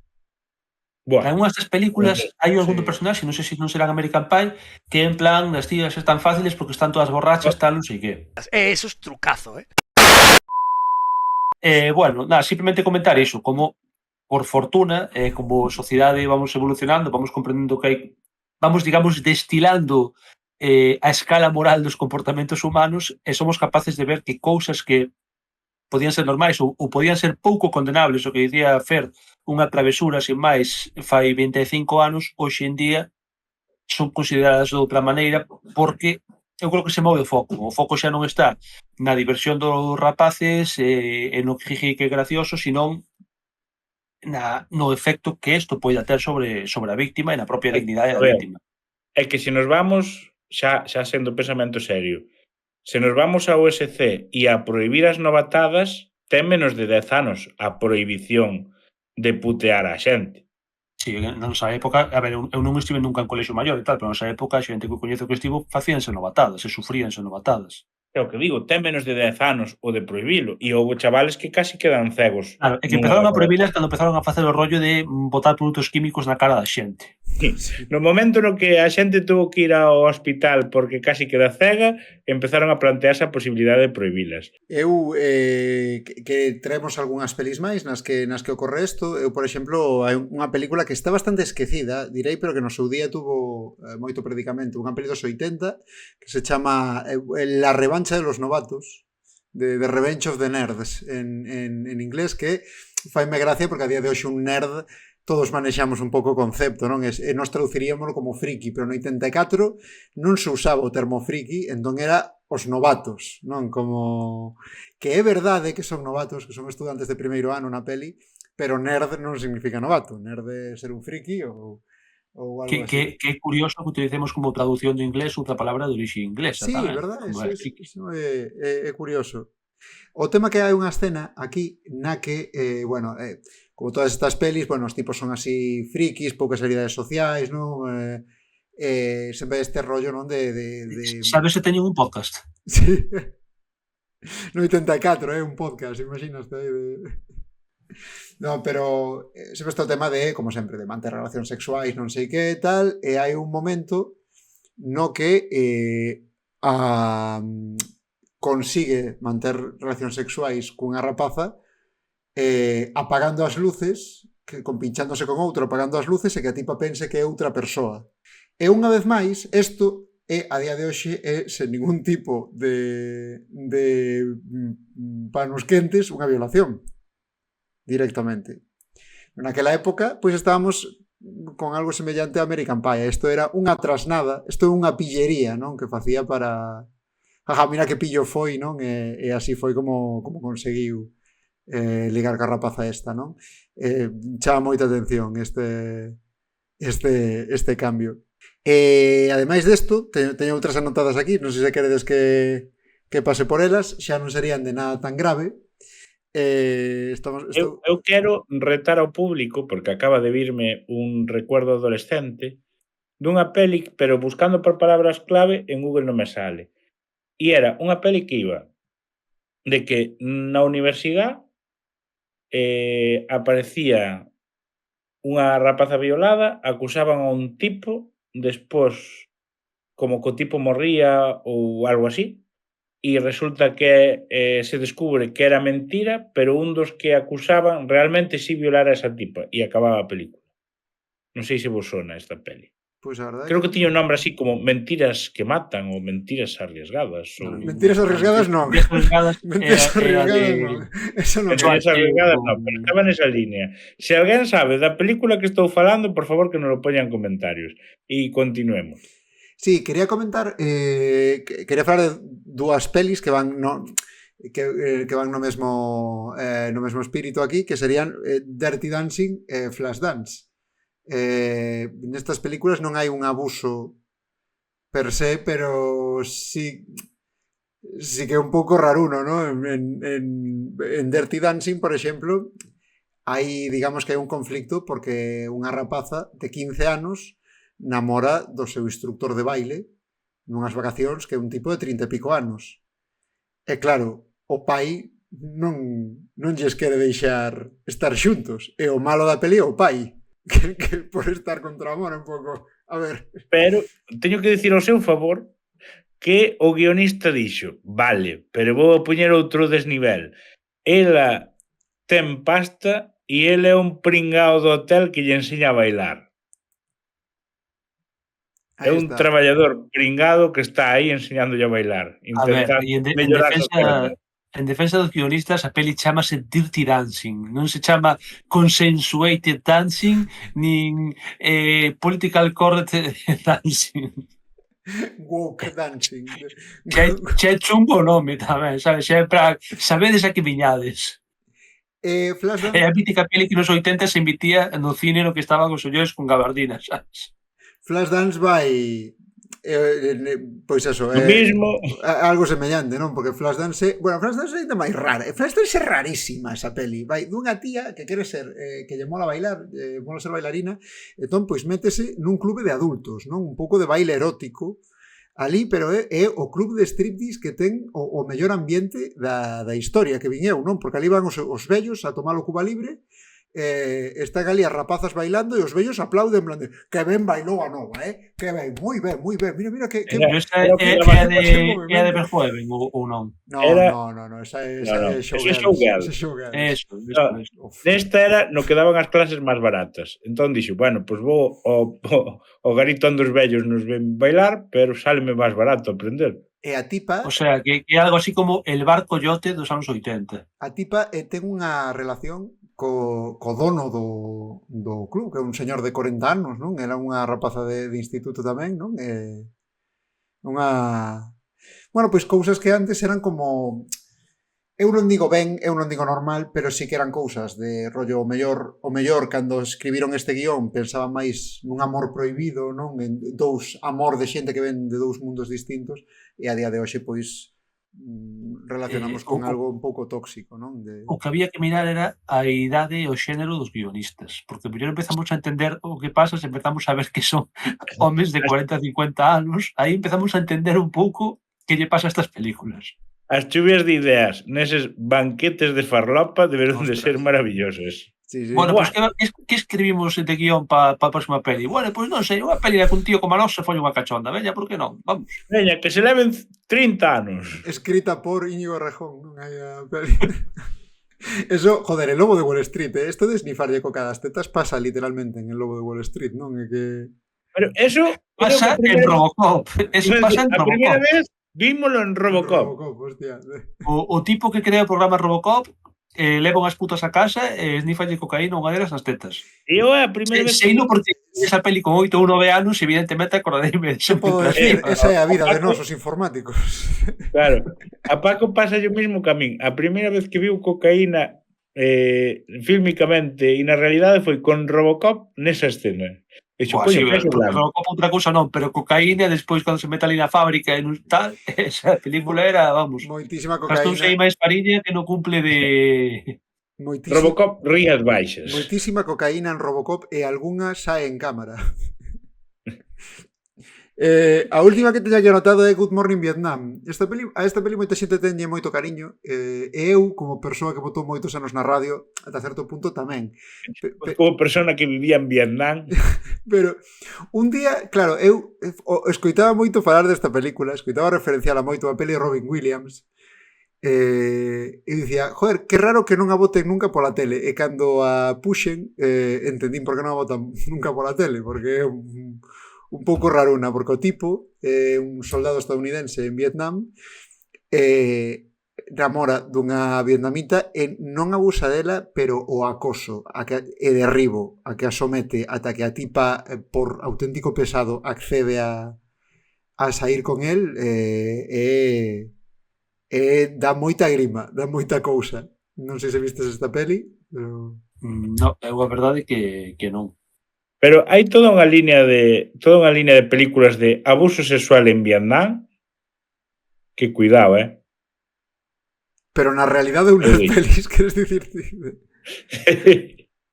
Speaker 4: En
Speaker 5: Buah,
Speaker 4: algunhas das películas hai algún
Speaker 3: sí.
Speaker 4: personaxe, non sei se non será American Pie, que en plan, as tías están fáciles porque están todas borrachas, tal, non sei que.
Speaker 6: Eso es trucazo, ¿eh?
Speaker 4: Bueno, nada, simplemente comentar iso, como por fortuna, como sociedade vamos evolucionando, vamos comprendendo que hai, vamos, digamos, destilando a escala moral dos comportamentos humanos e somos capaces de ver que cousas que podían ser normais ou podían ser pouco condenables, o que dicía Fer, unha travesura sin máis fai 25 anos, hoxe en día son consideradas de outra maneira porque eu creo que se move o foco xa non está na diversión dos rapaces e no jiji que é gracioso, senón no efecto que isto poida ter sobre a víctima e na propia dignidade da víctima.
Speaker 5: É que se nos vamos, xa sendo pensamento serio, se nos vamos ao USC e a prohibir as novatadas, ten menos de 10 anos a prohibición de putear a xente.
Speaker 4: Sí, na nosa época, a ver, eu non estive nunca en colexio maior e tal, pero na nosa época a xente que coñezo que estivo facíanse novatadas, e sufríanse novatadas.
Speaker 5: É o que digo, ten menos de 10 anos o de prohibilo, e houve chavales que casi quedan cegos.
Speaker 4: Claro, é que empezaron a prohibilas cando empezaron a facer o rollo de botar produtos químicos na cara da xente.
Speaker 5: No momento no que a xente tuvo que ir ao hospital porque casi queda cega, empezaron a plantearse a posibilidade de prohibilas.
Speaker 3: Eu que traemos algunhas pelis máis nas que ocorre isto. Eu, por exemplo, hai unha película que está bastante esquecida, direi, pero que no seu día tuvo moito predicamento, unha peli dos 80 que se chama La revancha de los novatos, de Revenge of the Nerds en inglés, que faime gracia porque a día de hoxe un nerd todos manexamos un pouco o concepto, non? E nós traduciríamoslo como friki, pero no 84 non se usaba o termo friki, entón era os novatos, non? Como que é verdade que son novatos, que son estudantes de primeiro ano na peli, pero nerd non significa novato, nerd é ser un friki ou algo así.
Speaker 4: Que é curioso que utilicemos como traducción do inglés outra palabra de orixe inglesa.
Speaker 3: Sí,
Speaker 4: tamén,
Speaker 3: verdade,
Speaker 4: eso
Speaker 3: é curioso. O tema que hai unha escena aquí na que, como todas estas pelis, os tipos son así frikis, poucas habilidades sociais, non? Sempre este rollo, non?
Speaker 4: Sabes se teñen un podcast?
Speaker 3: Sí. No 84, un podcast, imaginaste aí de... No, pero sempre está o tema de, como sempre, de manter relacións sexuais, non sei que e tal, e hai un momento no que consigue manter relacións sexuais cunha rapaza apagando as luces, compinchándose con outro, apagando as luces e que a tipa pense que é outra persoa. E unha vez máis, isto e a día de hoxe é sen ningún tipo de panos quentes unha violación directamente. Naquela época, pois estábamos con algo semellante a American Pie. Isto era unha trasnada, isto é unha pillería, non? Que facía para... Jaja, mira que pillo foi, non? E así foi como conseguiu ligar ca rapaza esta, non? Chama moita atención este cambio. E ademais desto, teño outras anotadas aquí, non sei se queredes que pase por elas, xa non serían de nada tan grave.
Speaker 5: Eu quero retar ao público, porque acaba de virme un recuerdo adolescente dunha peli, pero buscando por palabras clave en Google non me sale. E era unha peli que iba de que na universidade aparecía unha rapaza violada, acusaban a un tipo, despois como que o tipo morría ou algo así, e resulta que se descubre que era mentira, pero un dos que acusaban realmente sí violara a esa tipa e acababa a película. Non sei se vos sona esta peli.
Speaker 3: Pois a verdade
Speaker 5: Creo que tiña un nombre así como Mentiras que matan ou Mentiras arriesgadas. Ou...
Speaker 3: Mentiras arriesgadas non. Mentiras arriesgadas non. Eso non.
Speaker 5: Mentiras arriesgadas non, pero estaba nesa línea. Se alguén sabe da película que estou falando, por favor que nos lo poña en comentarios. E continuemos.
Speaker 3: Sí, quería comentar, quería falar de dúas pelis que van que van no mesmo espírito aquí, que serían Dirty Dancing e Flashdance. Nestas películas non hai un abuso per se, pero sí que é un pouco raruno, ¿no? En Dirty Dancing, por exemplo, hai, digamos que hai un conflicto porque unha rapaza de 15 anos namora do seu instructor de baile nunhas vacacións que é un tipo de 30 e pico anos. E claro, o pai non lles quere deixar estar xuntos. E o malo da peli é o pai, que por estar contra o amor un pouco. A ver.
Speaker 5: Pero teño que dicir ao seu favor que o guionista dixo, vale, pero vou a poñer outro desnivel. Ela ten pasta e ele é un pringao do hotel que lle enseña a bailar. É un traballador pringado que está aí enseñándolle a bailar.
Speaker 4: A ver, en defensa dos guionistas, a peli chamase Dirty Dancing. Non se chama Consensuated Dancing, nin Political Correct Dancing.
Speaker 3: Woke Dancing.
Speaker 4: Che chumbo o nome tamén, sabes? Xe para sabedes a que viñades.
Speaker 3: Flashdance...
Speaker 4: É a mítica peli que nos 80 se emitía no cine no que estaban os ollos con gabardinas, sabes?
Speaker 3: Flashdance vai pois eso,
Speaker 5: mismo
Speaker 3: algo semellante, non? Porque Flashdance, Flashdance é ainda máis rara. Flashdance é rarísima esa peli. Vai dunha tía que quere ser que lle mola bailar, mola ser bailarina, entón pois métese nun clube de adultos, non? Un pouco de baile erótico ali, pero é o club de striptease que ten o mellor ambiente da historia que vin eu, non? Porque ali van os vellos a tomar o Cuba Libre, están ali as rapazas bailando e os vellos aplauden en plan de que ben bailou a nova, que ben, moi ben, mira que
Speaker 4: esa é de Verhoeven ou non?
Speaker 3: No, esa é Showgirls.
Speaker 5: Eso. Nesta era no que daban as clases máis baratas, entón dixo, bueno, pois vou o garitón dos vellos nos ven bailar, pero sáleme máis barato aprender.
Speaker 3: E a tipa...
Speaker 4: O sea, que é algo así como el bar Coyote dos anos 80.
Speaker 3: A tipa ten unha relación co dono do club, que é un señor de 40 anos, non? Era unha rapaza de instituto tamén, non? Bueno, pois cousas que antes eran como... Eu non digo ben, eu non digo normal, pero sí que eran cousas de rollo o mellor cando escribiron este guión pensaban máis nun amor prohibido, non? En dous amor de xente que ven de dous mundos distintos, e a día de hoxe, pois, relacionamos con algo un pouco tóxico, non?
Speaker 4: O que había que mirar era a idade e o xénero dos guionistas, porque primeiro empezamos a entender o que pasa, se empezamos a ver que son homes de 40, 50 anos, aí empezamos a entender un pouco que lle pasa a estas películas.
Speaker 5: As chuvias de ideas neses banquetes de farlopa deberon de ser maravillosas.
Speaker 3: Sí.
Speaker 4: Bueno, pues que escribimos de guión para a próxima peli? Bueno, pues non sei, unha peli de un tío como a nós se foi unha cachonda, veña, por que non? Vamos.
Speaker 5: Veña, que se leven 30 anos.
Speaker 3: Escrita por Íñigo Errejón, non hai a peli. Eso, joder, el Lobo de Wall Street, Esto de esnifarlle coca das tetas pasa literalmente en el Lobo de Wall Street, non? É que...
Speaker 5: Pero eso
Speaker 4: Pasa en Robocop. Eso pasa en
Speaker 5: a primeira
Speaker 4: Robocop.
Speaker 5: vez vímolo en Robocop.
Speaker 3: Hostia.
Speaker 4: O tipo que crea o programa Robocop leva unhas putas a casa e snifalle cocaína unha delas nas tetas.
Speaker 5: E eu é a primeira vez
Speaker 4: Seino porque esa peli con 8 ou 9 anos, evidentemente acordadeime de
Speaker 3: Que podo decir? Esa é a vida de nosos informáticos.
Speaker 5: Claro, a Paco pasa o mismo que a min. A primeira vez que viu cocaína fílmicamente e na realidade foi con Robocop nesa escena. E xo,
Speaker 4: Sí,
Speaker 5: coño,
Speaker 4: Robocop outra cousa non, pero cocaína despois cando se mete ali na fábrica e non tal, esa película era, vamos,
Speaker 3: Moitísima
Speaker 4: gastou
Speaker 3: cocaína.
Speaker 4: máis pariña que no cumple de...
Speaker 5: Robocop rías baixas.
Speaker 3: Moitísima cocaína en Robocop e algunha sae en cámara. A última que teña aquí anotado é Good Morning Vietnam. A esta peli moita xente teñe moito cariño e eu, como persoa que botou moitos anos na radio, ata certo punto tamén.
Speaker 5: Como persona que vivía en Vietnam.
Speaker 3: Pero un día, claro, eu escoitaba moito falar desta película, escoitaba referenciala moito a peli de Robin Williams. E dicía, joder, que raro que non a boten nunca pola tele. E cando a puxen, entendín por que non a botan nunca pola tele, porque é un pouco raruna, porque o tipo é un soldado estadounidense en Vietnam namora dunha vietnamita e non abusa dela, pero o acoso e derribo a que a somete ata que a tipa por auténtico pesado accede a sair con el dá moita grima, dá moita cousa. Non sei se vistes esta peli, pero...
Speaker 4: No, é a verdade que non.
Speaker 5: Pero hai toda unha línea de películas de abuso sexual en Vietnam que cuidado,
Speaker 3: Pero na realidade unhas pelis, queres dicir?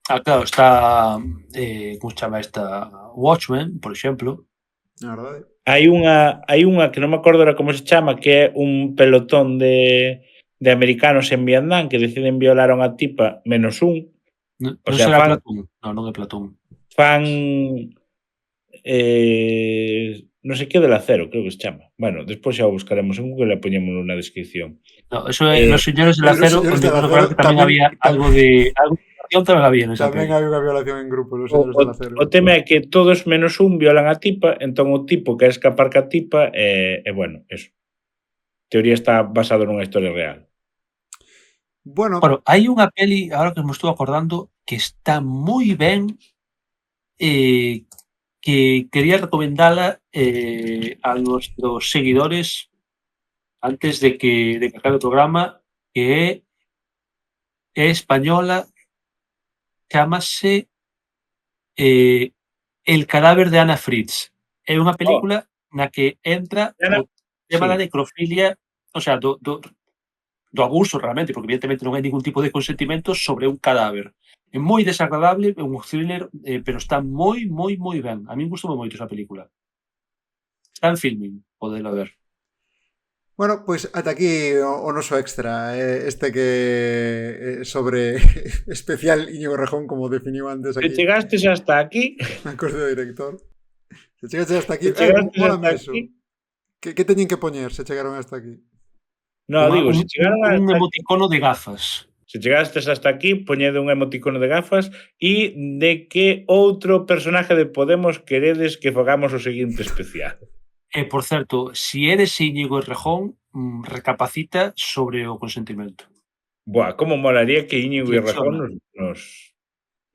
Speaker 4: Claro, está como se chama esta Watchmen, por exemplo.
Speaker 3: Na verdade.
Speaker 5: Hai unha que non me acordo era como se chama, que é un pelotón de americanos en Vietnam que deciden violar a unha tipa menos un.
Speaker 4: Non será Platón. Non é Platón.
Speaker 5: Fan non sei que del acero, creo que se chama. Bueno, despois xa o buscaremos en Google e poñémoslo na descripción.
Speaker 4: No, eso é Los Señores del Acero, onde creo que tamén había algo de tamén había nesa
Speaker 3: tamén
Speaker 4: peli.
Speaker 3: hai unha violación en grupo, Los Señores del Acero.
Speaker 5: O tema é que todos menos un violan a tipa, entón o tipo quere escapar ca tipa e bueno, eso. Teoría está basado nunha historia real.
Speaker 3: Bueno,
Speaker 4: Hai unha peli, agora que me estou acordando, que está moi ben, que quería recomendala a nuestros seguidores antes de que acabe o programa, que é española, chámase El cadáver de Ana Fritz. É unha película na que entra o tema da necrofilia, o sea, do abuso realmente, porque evidentemente non hai ningún tipo de consentimento sobre un cadáver. É moi desagradable, é un thriller, pero está moi, moi, moi ben. A min gustoume moito esa película. Está en Filmin, podelo ver.
Speaker 3: bueno, pois ata aquí o noso extra, este que sobre especial Íñigo Rejón, como definiu antes
Speaker 5: Se
Speaker 3: aquí.
Speaker 5: chegastes hasta aquí,
Speaker 3: Na cos do director. Se chegastes hasta aquí,
Speaker 5: hasta
Speaker 3: eso.
Speaker 5: aquí.
Speaker 3: Que teñen que poñer se chegaron hasta aquí?
Speaker 5: No, digo, se chegaron
Speaker 4: un
Speaker 5: hasta
Speaker 4: emoticono de gafas.
Speaker 5: Se chegastes hasta aquí, poñede un emoticono de gafas e de que outro personaje de Podemos queredes que fagamos o seguinte especial.
Speaker 4: E, por certo, si eres Íñigo Errejón, recapacita sobre o consentimento.
Speaker 5: Buah, como molaría que Íñigo e Rejón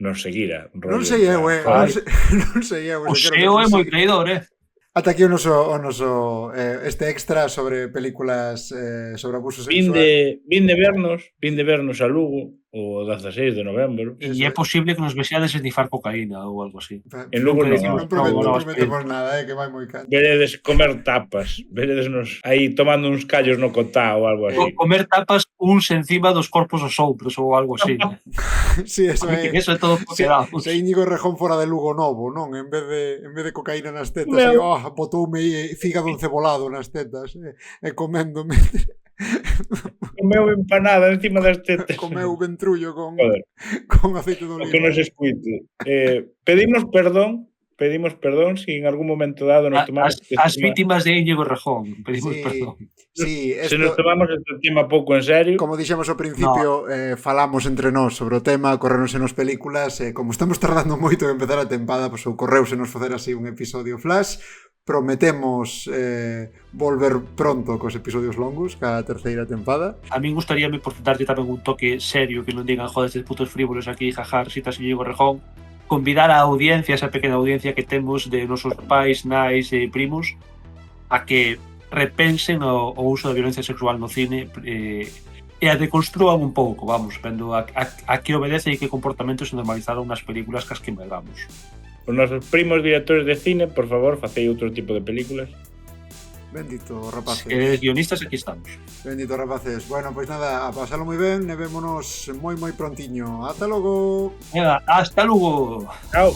Speaker 5: nos seguira.
Speaker 3: Non sei eu, non sei eu.
Speaker 4: O SEO é moi traidor,
Speaker 3: Ata aquí o noso este extra sobre películas sobre abuso sexual.
Speaker 5: Vin de vernos a Lugo o 16 de novembro.
Speaker 4: E é posible que nos vexades esnifar cocaína ou algo así.
Speaker 5: En Lugo
Speaker 3: non prometemos nada, que vai moi caro.
Speaker 5: Veredes comer tapas, veredesnos aí tomando uns callos no cotá ou algo así.
Speaker 4: Comer tapas uns encima dos corpos dos outros ou algo así.
Speaker 3: Sí, eso é.
Speaker 4: Eso é todo copiado.
Speaker 3: Se Íñigo Rejón fora de Lugo Novo, non? En vez de cocaína nas tetas, botoume fígado encebolado nas tetas e coméndome.
Speaker 5: Comeu empanada encima das tetas.
Speaker 3: Comeu ventrullo con aceite de oliva.
Speaker 5: O que nos escuite. Pedimos perdón pedimos perdón si en algún momento dado nos tomamos
Speaker 4: As vítimas de Íñigo Errejón, pedimos
Speaker 3: Sí,
Speaker 4: perdón.
Speaker 3: sí,
Speaker 5: se nos
Speaker 3: esto,
Speaker 5: tomamos este tema pouco en serio.
Speaker 3: como dixemos ao principio, falamos entre nós sobre o tema, correronsenos películas, como estamos tardando moito en empezar a tempada, pois ocorreusenos facer así un episodio flash. Prometemos volver pronto cos episodios longos, cada terceira tempada.
Speaker 4: A min gustaríame por darlle tamén un toque serio, que non digan, joder, estes putos frívolos aquí, jajar, citas Íñigo Errejón, convidar a audiencia, esa pequena audiencia que temos de nosos pais, nais e primos, a que repensen o uso da violencia sexual no cine e a deconstrúan un pouco, vamos, vendo a que obedece e que comportamentos se normalizaron nas películas cas que medramos.
Speaker 5: Os nosos primos directores de cine, por favor, facei outro tipo de películas.
Speaker 3: Bendito, rapaces.
Speaker 4: Guionistas, aquí estamos.
Speaker 3: Bendito, rapaces. Bueno, pois nada, a pasalo moi ben e vémonos moi prontiño. Ata logo.
Speaker 4: Venga, hasta luego.
Speaker 5: Chao.